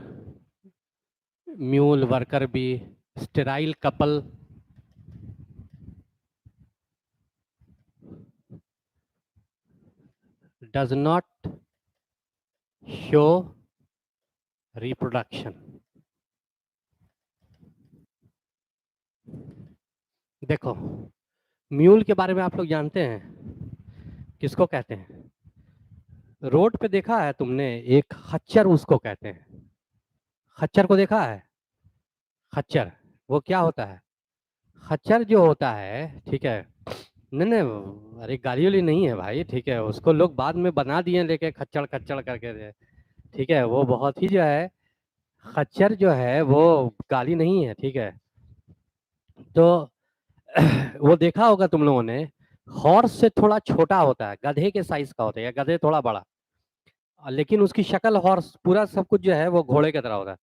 mule, worker bee, sterile couple, does not show reproduction। देखो, म्यूल के बारे में आप लोग जानते हैं, किसको कहते हैं? रोड पे देखा है तुमने एक खच्चर, उसको कहते हैं। खच्चर को देखा है? खच्चर वो क्या होता है? खच्चर जो होता है, ठीक है, नहीं नहीं, अरे गाली वाली नहीं है भाई, ठीक है, उसको लोग बाद में बना दिए लेके खच्चर खच्चर करके दे, ठीक है, वो बहुत ही जो है, खच्चर जो है वो गाली नहीं है, ठीक है। तो वो देखा होगा तुम लोगों ने, हॉर्स से थोड़ा छोटा होता है, गधे के साइज का होता है, या गधे थोड़ा बड़ा, लेकिन उसकी शक्ल हॉर्स, पूरा सब कुछ जो है वो घोड़े की तरह होता है।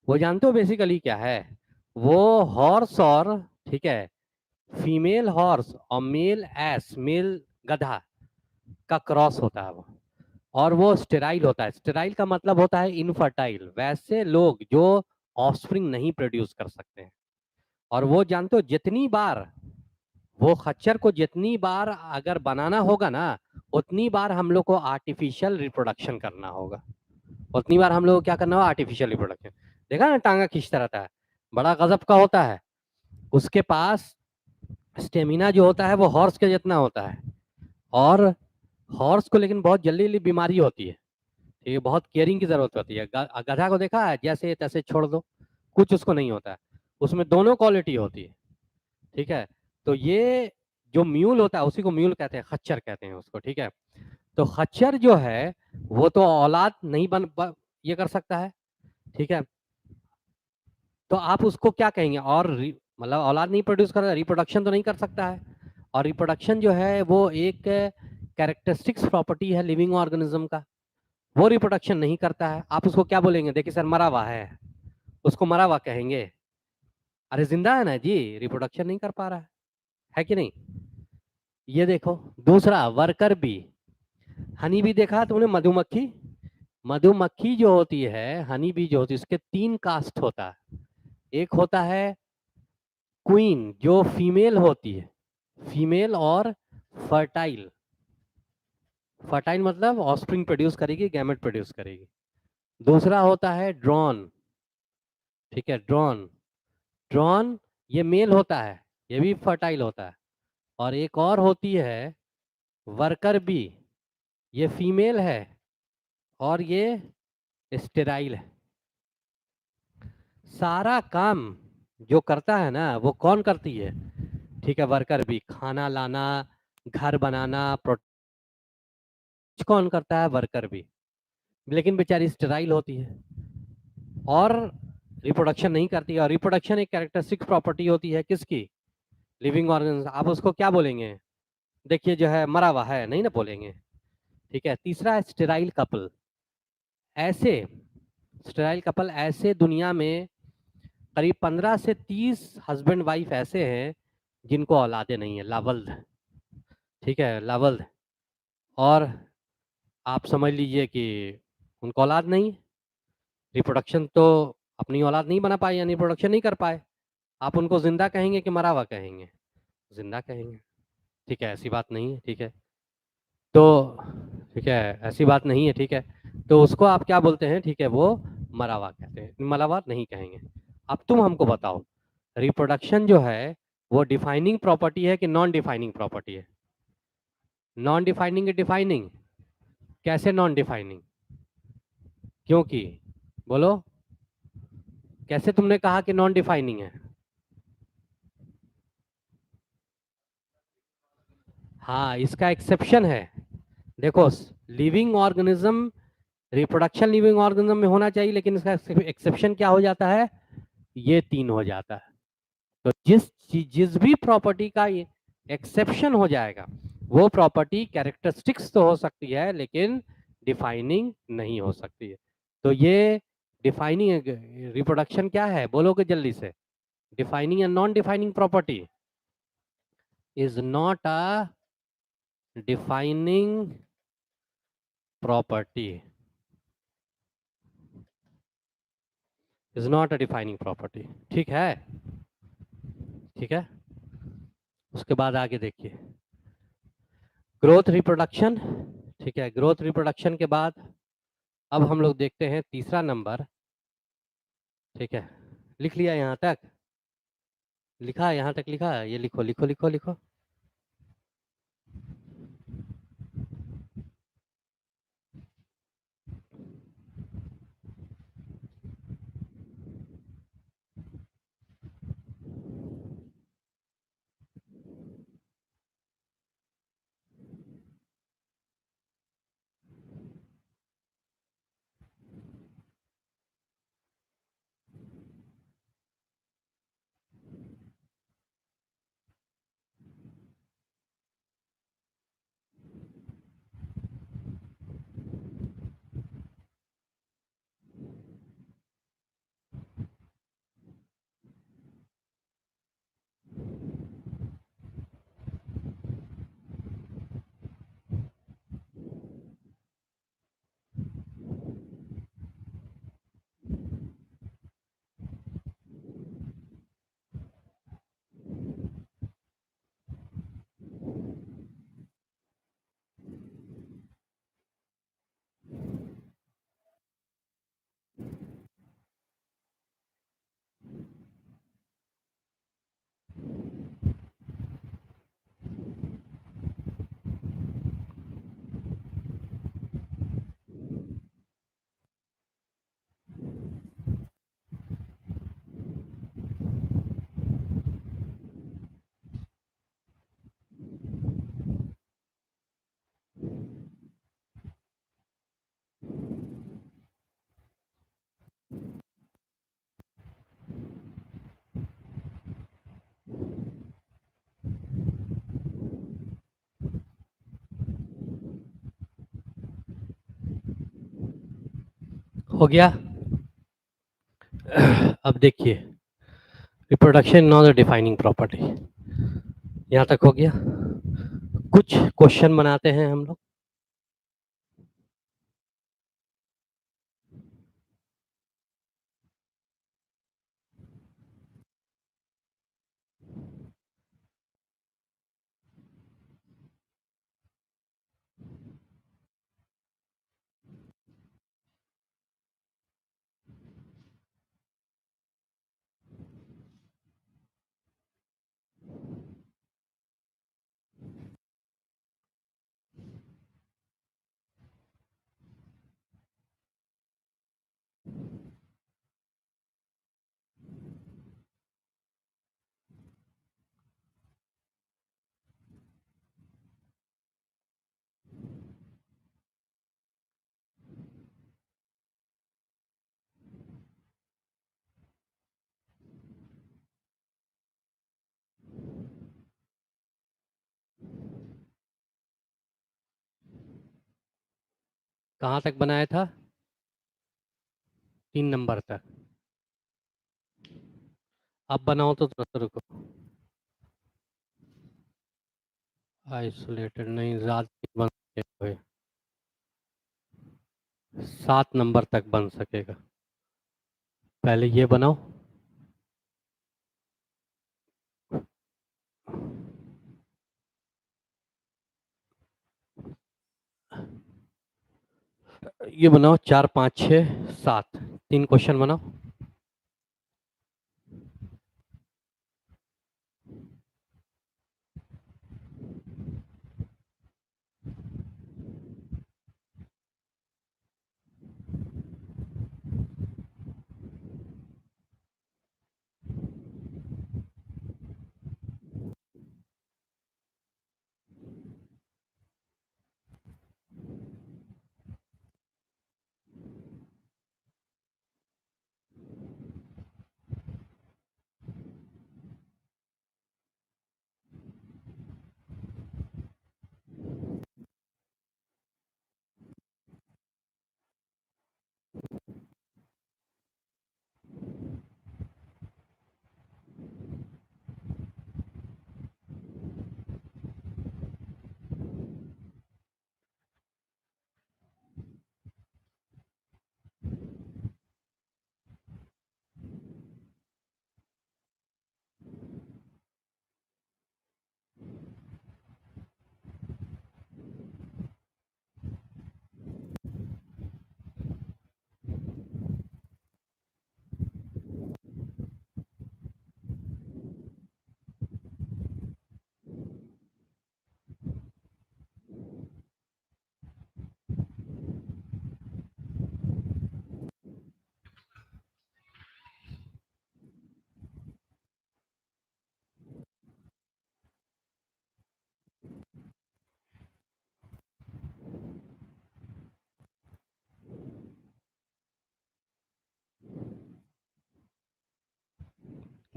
वो जानते हो बेसिकली क्या है? वो हॉर्स और, ठीक है, फीमेल हॉर्स और मेल एस, मेल गधा का क्रॉस होता है वो, और वो स्टेराइल होता है। स्टेराइल का मतलब होता है इनफर्टाइल, वैसे लोग जो ऑफस्प्रिंग नहीं प्रोड्यूस कर सकते हैं। और वो जानते हो जितनी बार, वो खच्चर को जितनी बार अगर बनाना होगा ना, उतनी बार हम लोग को आर्टिफिशियल रिप्रोडक्शन करना होगा, उतनी बार हम लोग को क्या करना होगा, आर्टिफिशियल रिप्रोडक्शन। देखा ना, टांगा खींचता रहता है, बड़ा गजब का होता है। उसके पास स्टेमिना जो होता है वो हॉर्स के जितना होता है, और हॉर्स को लेकिन बहुत जल्दी जल्दी बीमारी होती है, ठीक है, बहुत केयरिंग की जरूरत होती है। गधा को देखा है, जैसे तैसे छोड़ दो, कुछ उसको नहीं होता है, उसमें दोनों क्वालिटी होती है, ठीक है। तो ये जो म्यूल होता है, उसी को म्यूल कहते हैं, खच्चर कहते हैं उसको, ठीक है। तो खच्चर जो है वो तो औलाद नहीं ये कर सकता है, ठीक है। तो आप उसको क्या कहेंगे? और मतलब औलाद नहीं प्रोड्यूस कर, रिप्रोडक्शन तो नहीं कर सकता है। और रिप्रोडक्शन जो है वो एक कैरेक्टरिस्टिक्स प्रॉपर्टी है लिविंग ऑर्गेनिज्म का, वो रिप्रोडक्शन नहीं करता है। आप उसको क्या बोलेंगे? देखिए सर, मरा हुआ है, उसको मरा हुआ कहेंगे? अरे जिंदा है ना जी, रिप्रोडक्शन नहीं कर पा रहा है कि नहीं? ये देखो, दूसरा वर्कर बी, हनी बी देखा तुमने, मधुमक्खी? मधुमक्खी जो होती है, हनी बी जो होती है, उसके 3 कास्ट होता है। एक होता है क्वीन, जो फीमेल होती है, फीमेल और फर्टाइल, फर्टाइल मतलब ऑस्प्रिंग प्रोड्यूस करेगी, गैमेट प्रोड्यूस करेगी। दूसरा होता है ड्रोन, ठीक है, ड्रोन, ड्रोन ये मेल होता है, ये भी फर्टाइल होता है। और एक और होती है वर्कर बी, ये फीमेल है और ये स्टेराइल है। सारा काम जो करता है ना, वो कौन करती है? ठीक है, वर्कर बी, खाना लाना, घर बनाना, कौन करता है? वर्कर बी, लेकिन बेचारी स्टेराइल होती है और रिप्रोडक्शन नहीं करती है। और रिप्रोडक्शन एक कैरेक्टरिस्टिक प्रॉपर्टी होती है किसकी? Living organ. आप उसको क्या बोलेंगे? देखिए जो है मरा हुआ है, नहीं ना बोलेंगे, ठीक है। तीसरा है स्टेराइल कपल। ऐसे स्टेराइल कपल, ऐसे दुनिया में करीब 15 से 30 हस्बैंड वाइफ ऐसे हैं जिनको औलादे नहीं है, लावल्द, ठीक है, लावल्द। और आप समझ लीजिए कि उनको औलाद नहीं, रिप्रोडक्शन तो अपनी औलाद नहीं बना पाए, यानी रिप्रोडक्शन नहीं कर पाए। आप उनको जिंदा कहेंगे कि मरा हुआ कहेंगे? जिंदा कहेंगे, ठीक है, ऐसी बात नहीं है, ठीक है। तो ठीक है, ऐसी बात नहीं है, ठीक है। तो उसको आप क्या बोलते हैं? ठीक है, वो मरा हुआ कहते हैं, मरा हुआ नहीं कहेंगे। अब तुम हमको बताओ, रिप्रोडक्शन जो है वो डिफाइनिंग प्रॉपर्टी है कि नॉन डिफाइनिंग प्रॉपर्टी है? नॉन डिफाइनिंग है डिफाइनिंग? कैसे नॉन डिफाइनिंग? क्योंकि, बोलो, कैसे तुमने कहा कि नॉन डिफाइनिंग है? हाँ, इसका एक्सेप्शन है। देखो, living organism, reproduction living organism में होना चाहिए, लेकिन इसका एक्सेप्शन क्या हो जाता है? ये 3 हो जाता है। तो जिस भी प्रॉपर्टी का एक्सेप्शन हो जाएगा, वो प्रॉपर्टी कैरेक्टरिस्टिक्स तो हो सकती है लेकिन डिफाइनिंग नहीं हो सकती है। तो ये डिफाइनिंग रिप्रोडक्शन क्या है, बोलोगे जल्दी से? Defining and non defining property is not a defining property, is not a defining property. ठीक है? ठीक है, उसके बाद आगे देखिए, ग्रोथ रिप्रोडक्शन। ठीक है, ग्रोथ रिप्रोडक्शन के बाद अब हम लोग देखते हैं तीसरा नंबर। ठीक है, लिख लिया यहाँ तक? लिखा है यहाँ तक? लिखा है? ये लिखो लिखो लिखो लिखो। हो गया? अब देखिए, reproduction not a defining property, यहाँ तक हो गया। कुछ क्वेश्चन बनाते हैं हम लोग। कहाँ तक बनाया था? 3 नंबर तक। अब बनाओ तो थोड़ा सा रुको। आइसोलेटेड नहीं, ज्यादा बन सकेगा, 7 नंबर तक बन सकेगा। पहले ये बनाओ। ये बनाओ 4 5 6 7, 3 क्वेश्चन बनाओ।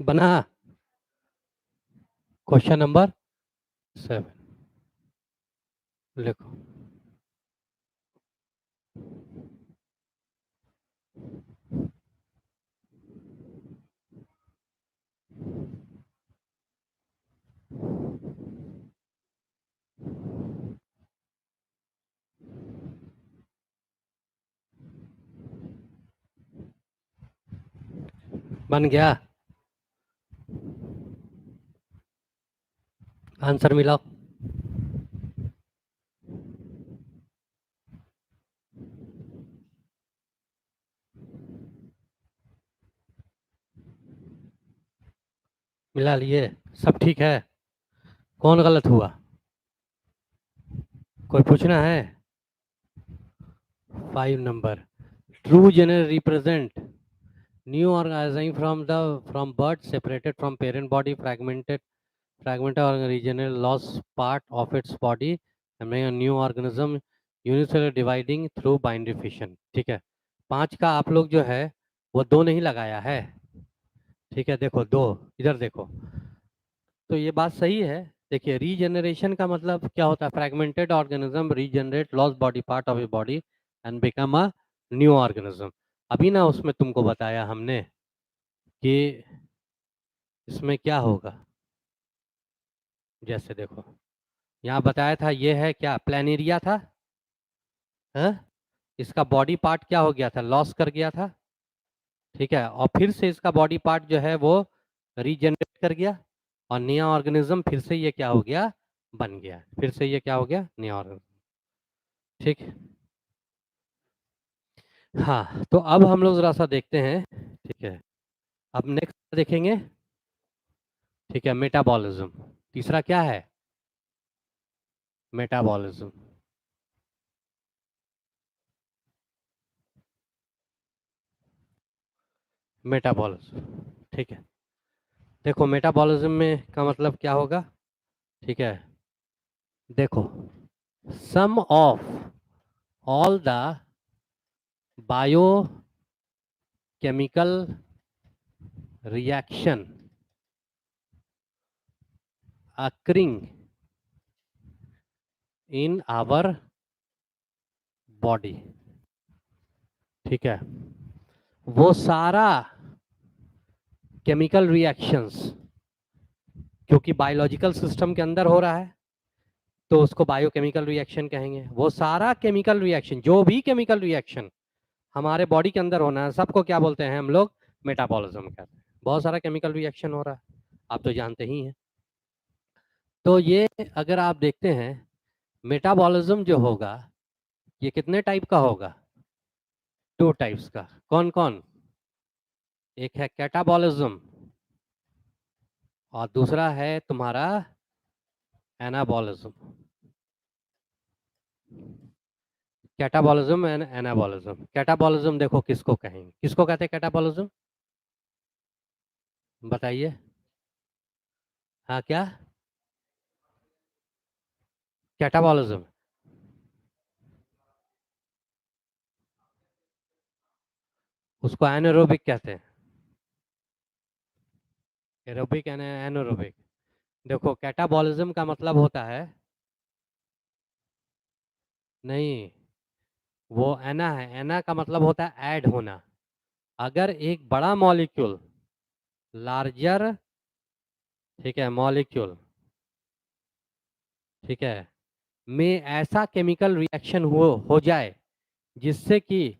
बना? क्वेश्चन नंबर 7 लिखो। बन गया? आंसर मिलाओ। मिला लिए? सब ठीक है? कौन गलत हुआ? कोई पूछना है? 5 नंबर। ट्रू जेनर represent new organism from birth separated from parent body, fragmented or regional lost part of its body and make a new organism unicellular dividing through binary fission। ठीक है, 5 का आप लोग जो है वो 2 नहीं लगाया है। ठीक है, देखो 2, इधर देखो। तो ये बात सही है। देखिए, रीजेनरेशन का मतलब क्या होता है? Fragmented organism regenerate lost body part of a body and become a new organism. अभी ना उसमें तुमको बताया हमने कि इसमें क्या होगा। जैसे देखो, यहाँ बताया था, ये है क्या? प्लेनेरिया था है? इसका बॉडी पार्ट क्या हो गया था? लॉस कर गया था। ठीक है, और फिर से इसका बॉडी पार्ट जो है वो रीजनरेट कर गया और नया ऑर्गेनिज्म फिर से ये क्या हो गया? बन गया। फिर से ये क्या हो गया? नया ऑर्गेनिज्म। ठीक। हाँ, तो अब हम लोग जरा सा देखते हैं। ठीक है, अब नेक्स्ट देखेंगे। ठीक है, मेटाबॉलिज्म। तीसरा क्या है? मेटाबॉलिज्म। मेटाबॉलिज्म। ठीक है, देखो मेटाबॉलिज्म में का मतलब क्या होगा? ठीक है, देखो, sum of all the biochemical reaction occurring in our body। ठीक है, वो सारा केमिकल रिएक्शंस, क्योंकि बायोलॉजिकल सिस्टम के अंदर हो रहा है तो उसको बायोकेमिकल रिएक्शन कहेंगे। वो सारा केमिकल रिएक्शन, जो भी केमिकल रिएक्शन हमारे बॉडी के अंदर होना है, सबको क्या बोलते हैं हम लोग? मेटाबॉलिज्म कहते हैं। बहुत सारा केमिकल रिएक्शन हो रहा है, आप तो जानते ही हैं। तो ये अगर आप देखते हैं, मेटाबॉलिज्म जो होगा ये कितने टाइप का होगा? 2 टाइप्स का। कौन कौन? एक है कैटाबॉलिज्म और दूसरा है तुम्हारा anabolism. Catabolism and anabolism. Catabolism देखो किसको कहेंगे? किसको कहते हैं कैटाबॉलिज्म? बताइए। हाँ, क्या? कैटाबॉलिज्म। उसको एनारोबिक कहते हैं। Aerobic and anaerobic. देखो, कैटाबॉलिज्म का मतलब होता है, नहीं, वो एना है। एना का मतलब होता है ऐड होना। अगर एक बड़ा मॉलिक्यूल, लार्जर, ठीक है, मॉलिक्यूल, ठीक है, में ऐसा केमिकल रिएक्शन हो जाए जिससे कि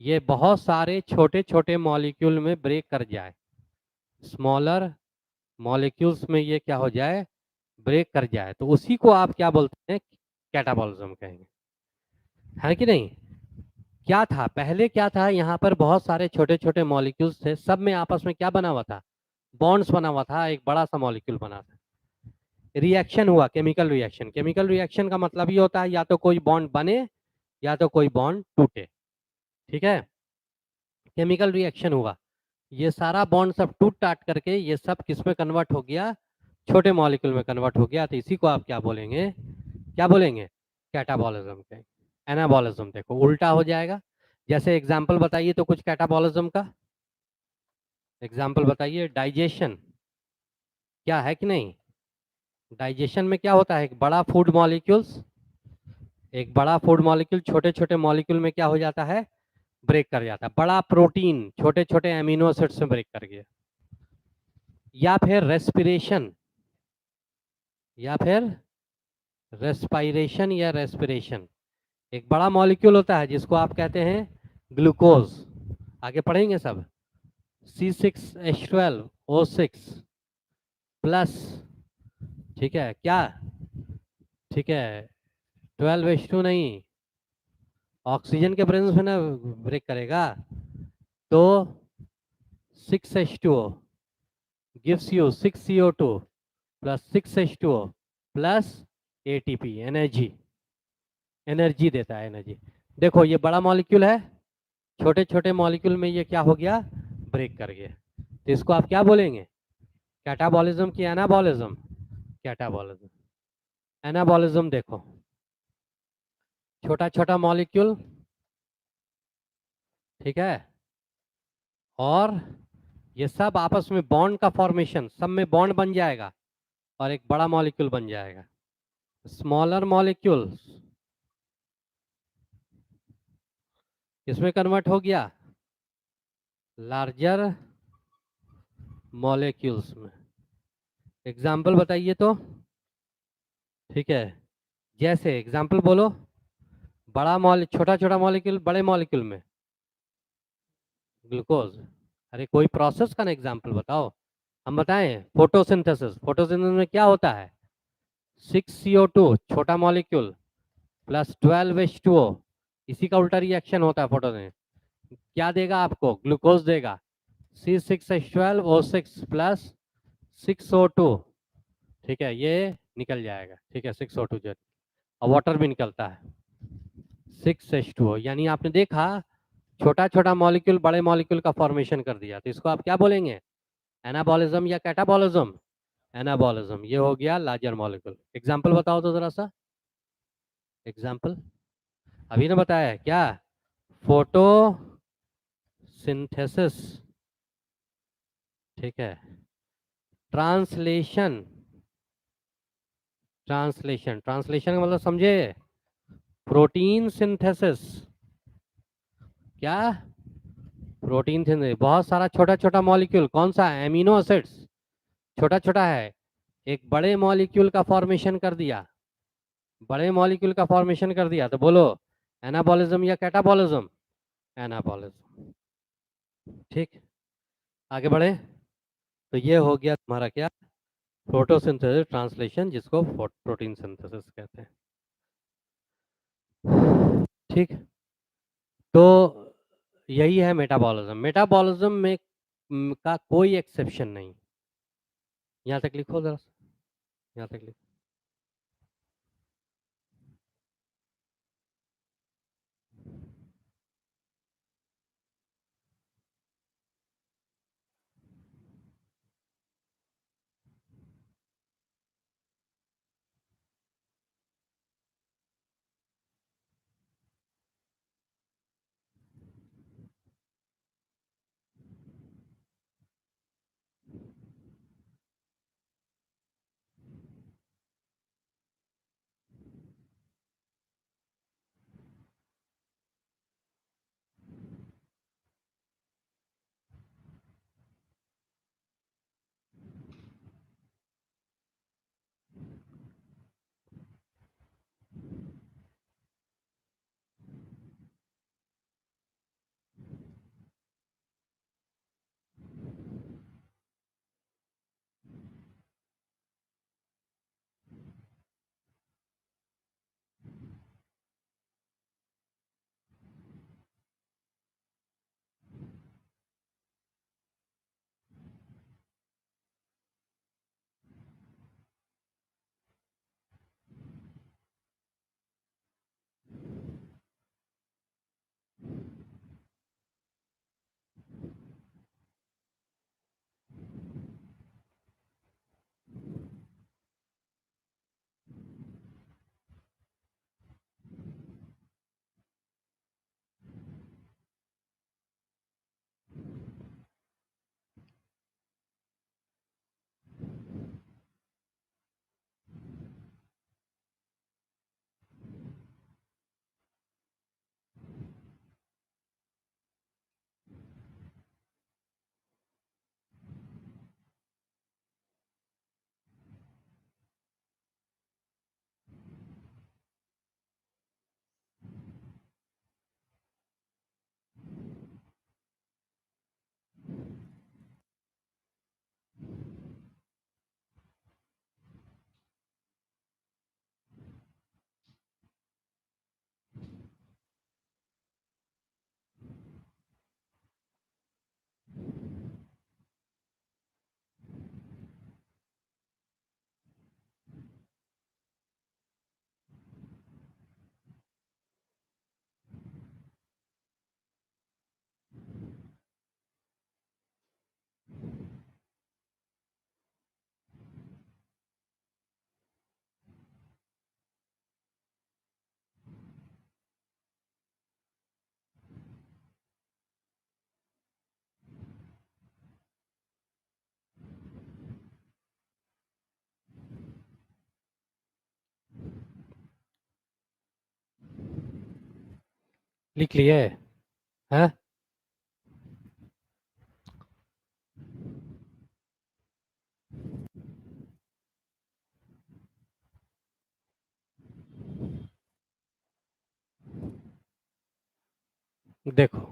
ये बहुत सारे छोटे छोटे मॉलिक्यूल में ब्रेक कर जाए, स्मॉलर मॉलिक्यूल्स में ये क्या हो जाए? ब्रेक कर जाए, तो उसी को आप क्या बोलते हैं? कैटाबॉलिज्म कहेंगे। है कि नहीं? क्या था पहले? क्या था? यहाँ पर बहुत सारे छोटे छोटे मॉलिक्यूल्स थे, सब में आपस में क्या बना हुआ था? बॉन्ड्स बना हुआ था, एक बड़ा सा मॉलिक्यूल बना था। रिएक्शन हुआ, केमिकल रिएक्शन। केमिकल रिएक्शन का मतलब ये होता है या तो कोई बॉन्ड बने या तो कोई बॉन्ड टूटे। ठीक है, केमिकल रिएक्शन हुआ, ये सारा बॉन्ड सब टूट टाट करके ये सब किस में कन्वर्ट हो गया? छोटे मॉलिक्यूल में कन्वर्ट हो गया। तो इसी को आप क्या बोलेंगे? क्या बोलेंगे? कैटाबॉलिज्म के। एनाबॉलिज्म देखो उल्टा हो जाएगा। जैसे एग्जांपल बताइए तो कुछ कैटाबॉलिज्म का एग्जांपल बताइए। डाइजेशन। क्या है कि नहीं? डाइजेशन में क्या होता है, एक बड़ा फूड मॉलिक्यूल छोटे छोटे मॉलिक्यूल में क्या हो जाता है, ब्रेक कर जाता है। बड़ा प्रोटीन छोटे छोटे अमीनो एसिड्स में ब्रेक कर गया। या फिर रेस्पिरेशन, या फिर रेस्पायरेशन या रेस्पिरेशन। एक बड़ा मॉलिक्यूल होता है जिसको आप कहते हैं ग्लूकोज। आगे पढ़ेंगे सब। C6H12O6 प्लस, ठीक है क्या, ठीक है 12H2 नहीं, ऑक्सीजन के प्रेजेंस में ना ब्रेक करेगा, तो 6H2O gives you 6CO2 plus 6H2O plus ATP, energy देता है, एनर्जी। देखो ये बड़ा मॉलिक्यूल है, छोटे छोटे मॉलिक्यूल में ये क्या हो गया, ब्रेक कर गया। तो इसको आप क्या बोलेंगे, कैटाबॉलिज्म की एनाबॉलिज्म? कैटाबॉलिज्म। एनाबॉलिज्म देखो, छोटा छोटा मॉलिक्यूल, ठीक है, और ये सब आपस में बॉन्ड का फॉर्मेशन, सब में बॉन्ड बन जाएगा और एक बड़ा मॉलिक्यूल बन जाएगा। स्मॉलर मॉलिक्यूल इसमें कन्वर्ट हो गया लार्जर मॉलिक्यूल्स में। एग्जाम्पल बताइए तो, ठीक है, जैसे एग्जाम्पल बोलो, छोटा छोटा मॉलिक्यूल बड़े मॉलिक्यूल में, ग्लूकोज। अरे कोई प्रोसेस का ना एग्जाम्पल बताओ। हम बताएं, फोटोसिंथेसिस, फोटोसिंथेसिस में क्या होता है, 6CO2 छोटा मॉलिक्यूल प्लस 12H2O, इसी का उल्टा रिएक्शन होता है फोटोसिंथेसिस, क्या देगा आपको, ग्लूकोज देगा, C6H12O6 प्लस 6O2, ठीक है, ये निकल जाएगा, ठीक है, 6O2 जो, और वाटर भी निकलता है 6H2O। यानी आपने देखा छोटा छोटा मॉलिक्यूल बड़े मॉलिक्यूल का फॉर्मेशन कर दिया, तो इसको आप क्या बोलेंगे, एनाबॉलिज्म या कैटाबॉलिज्म? एनाबॉलिज्म। ये हो गया लार्जर मॉलिक्यूल। एग्जाम्पल बताओ तो जरा सा, एग्जाम्पल अभी ने बताया है क्या, फोटो सिंथेसिस, ठीक है, ट्रांसलेशन, ट्रांसलेशन, ट्रांसलेशन का मतलब समझे, प्रोटीन सिंथेसिस, क्या, प्रोटीन सिंथेसिस, बहुत सारा छोटा छोटा मॉलिक्यूल, कौन सा, एमिनो एसिड्स, छोटा छोटा है, एक बड़े मॉलिक्यूल का फॉर्मेशन कर दिया, बड़े मॉलिक्यूल का फॉर्मेशन कर दिया, तो बोलो एनाबॉलिज्म या कैटाबॉलिज्म? एनाबॉलिज्म। ठीक, आगे बढ़े। तो ये हो गया तुम्हारा क्या, फोटोसिंथेसिस, ट्रांसलेशन, जिसको प्रोटीन सिंथेसिस कहते हैं। ठीक, तो यही है मेटाबॉलिज्म। मेटाबॉलिज्म में का कोई एक्सेप्शन नहीं। यहाँ तक लिखो जरा, यहाँ तक लिखो। लिख लिए हैं? देखो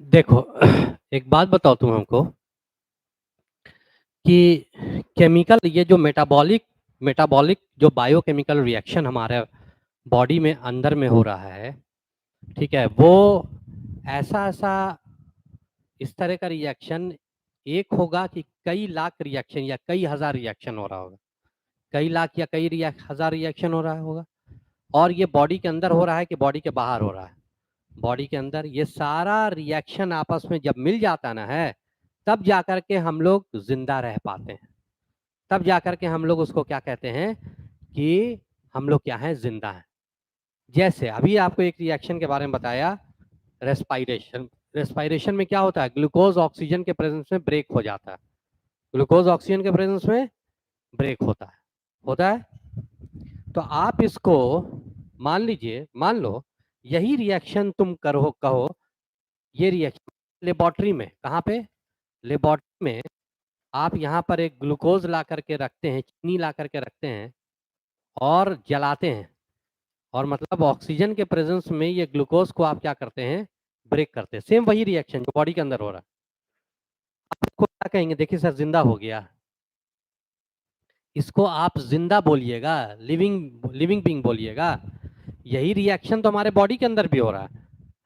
देखो एक बात बताओ तुम हमको कि केमिकल ये जो मेटाबॉलिक जो बायोकेमिकल रिएक्शन हमारे बॉडी में अंदर में हो रहा है, ठीक है, वो ऐसा इस तरह का रिएक्शन एक होगा कि कई लाख रिएक्शन या कई हजार रिएक्शन हो रहा होगा, कई लाख या कई हजार रिएक्शन हो रहा होगा, और ये बॉडी के अंदर हो रहा है कि बॉडी के बाहर हो रहा है? बॉडी के अंदर। ये सारा रिएक्शन आपस में जब मिल जाता ना है, तब जाकर के हम लोग जिंदा रह पाते हैं, तब जाकर के हम लोग उसको क्या कहते हैं कि हम लोग क्या हैं, जिंदा हैं। जैसे अभी आपको एक रिएक्शन के बारे में बताया, रेस्पायरेशन। रेस्पायरेशन में क्या होता है, ग्लूकोज ऑक्सीजन के प्रेजेंस में ब्रेक हो जाता है, ग्लूकोज ऑक्सीजन के प्रेजेंस में ब्रेक होता है। तो आप इसको मान लीजिए, मान लो यही रिएक्शन तुम कहो, ये रिएक्शन लेबोरेटरी में, कहाँ पे, लेबोरेटरी में आप यहाँ पर एक ग्लूकोज ला करके रखते हैं, चीनी ला करके रखते हैं और जलाते हैं, और मतलब ऑक्सीजन के प्रेजेंस में ये ग्लूकोज को आप क्या करते हैं, ब्रेक करते हैं। सेम वही रिएक्शन जो बॉडी के अंदर हो रहा है। आप इसको क्या कहेंगे, देखिए सर जिंदा हो गया, इसको आप जिंदा बोलिएगा, लिविंग बीइंग बोलिएगा। यही रिएक्शन तो हमारे बॉडी के अंदर भी हो रहा है,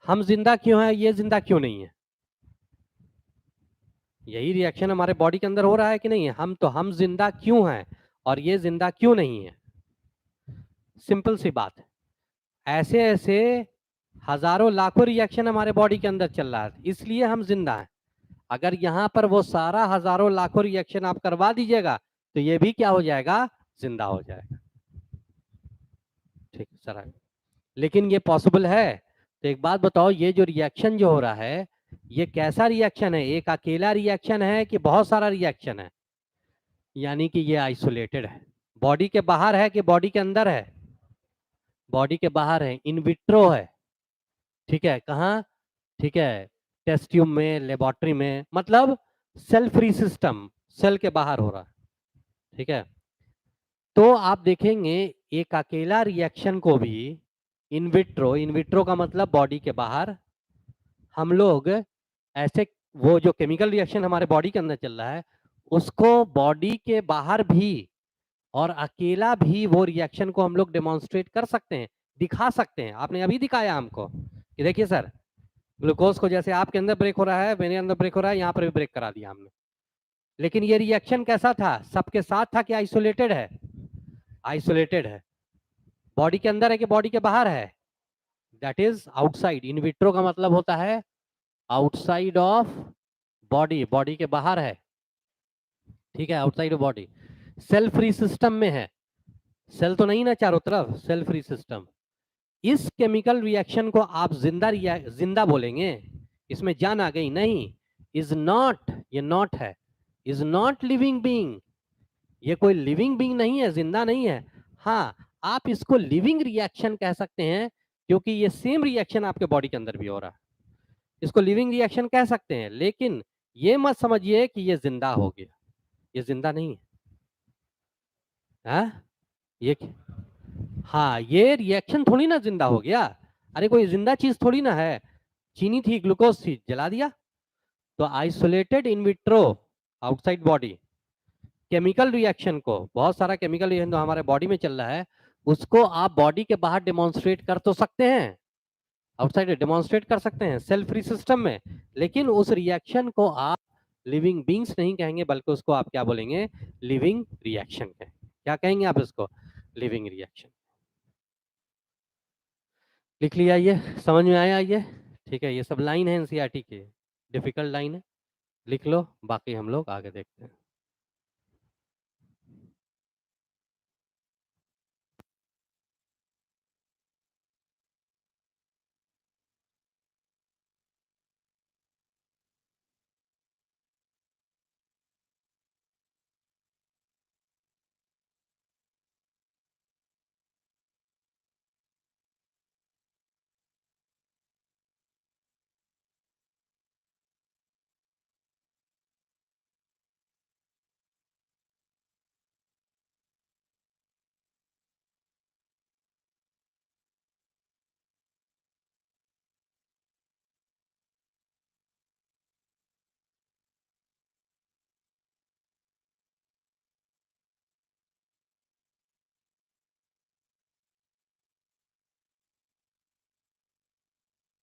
हम जिंदा क्यों है, ये जिंदा क्यों नहीं है? यही रिएक्शन हमारे बॉडी के अंदर हो रहा है कि नहीं है? हम जिंदा क्यों हैं और ये जिंदा क्यों नहीं है? सिंपल सी बात है। ऐसे ऐसे हजारों लाखों रिएक्शन हमारे बॉडी के अंदर चल रहा है, इसलिए हम जिंदा हैं। अगर यहाँ पर वो सारा हजारों लाखों रिएक्शन आप करवा दीजिएगा तो ये भी क्या हो जाएगा, जिंदा हो जाएगा। ठीक सर, लेकिन ये पॉसिबल है? तो एक बात बताओ, ये जो रिएक्शन जो हो रहा है ये कैसा रिएक्शन है? एक अकेला रिएक्शन है कि बहुत सारा रिएक्शन है? यानी कि ये आइसोलेटेड है। बॉडी के बाहर है कि बॉडी के अंदर है? बॉडी के बाहर है, इन विट्रो है। ठीक है, कहाँ? ठीक है, टेस्ट ट्यूब में, लेबोरेटरी में, मतलब सेल फ्री सिस्टम, सेल के बाहर हो रहा है। ठीक है, तो आप देखेंगे एक अकेला रिएक्शन को भी इन विट्रो का मतलब बॉडी के बाहर, हम लोग ऐसे वो जो केमिकल रिएक्शन हमारे बॉडी के अंदर चल रहा है उसको बॉडी के बाहर भी और अकेला भी वो रिएक्शन को हम लोग डेमोन्स्ट्रेट कर सकते हैं, दिखा सकते हैं। आपने अभी दिखाया हमको कि देखिए सर, ग्लूकोज को जैसे आपके अंदर ब्रेक हो रहा है, मेरे अंदर ब्रेक हो रहा है, यहाँ पर भी ब्रेक करा दिया हमने। लेकिन ये रिएक्शन कैसा था? सबके साथ था कि आइसोलेटेड है? आइसोलेटेड है। बॉडी के अंदर है कि बॉडी के बाहर है? That is outside. In vitro का मतलब होता है आउटसाइड ऑफ बॉडी, बॉडी के बाहर है। ठीक है, outside of body. Cell free system में है, सेल तो नहीं ना चारों तरफ, सेल फ्री सिस्टम। इस केमिकल रिएक्शन को आप जिंदा बोलेंगे, इसमें जान आ गई? नहीं, इज नॉट, ये नॉट है, इज नॉट लिविंग बीइंग। ये कोई लिविंग बीइंग नहीं है, जिंदा नहीं है। हाँ, आप इसको लिविंग रिएक्शन कह सकते हैं क्योंकि ये सेम रिएक्शन आपके बॉडी के अंदर भी हो रहा है, इसको लिविंग रिएक्शन कह सकते हैं। लेकिन ये मत समझिए कि ये जिंदा हो गया, ये जिंदा नहीं है। ये हाँ, ये रिएक्शन थोड़ी ना जिंदा हो गया, अरे कोई जिंदा चीज थोड़ी ना है। चीनी थी, ग्लूकोज थी, जला दिया। तो isolated in vitro, outside body, chemical reaction को, बहुत सारा केमिकल रिएक्शन जो हमारे बॉडी में चल रहा है उसको आप बॉडी के बाहर डेमोन्स्ट्रेट कर तो सकते हैं, आउटसाइड डेमोन्स्ट्रेट कर सकते हैं सेल फ्री सिस्टम में, लेकिन उस रिएक्शन को आप लिविंग बींग्स नहीं कहेंगे, बल्कि उसको आप क्या बोलेंगे? लिविंग रिएक्शन कहेंगे। क्या कहेंगे आप इसको? Living reaction. लिख लिया, ये समझ में आया ये? ठीक है, ये सब लाइन है एनसीईआरटी की, डिफिकल्ट लाइन है, लिख लो, बाकी हम लोग आगे देखते हैं।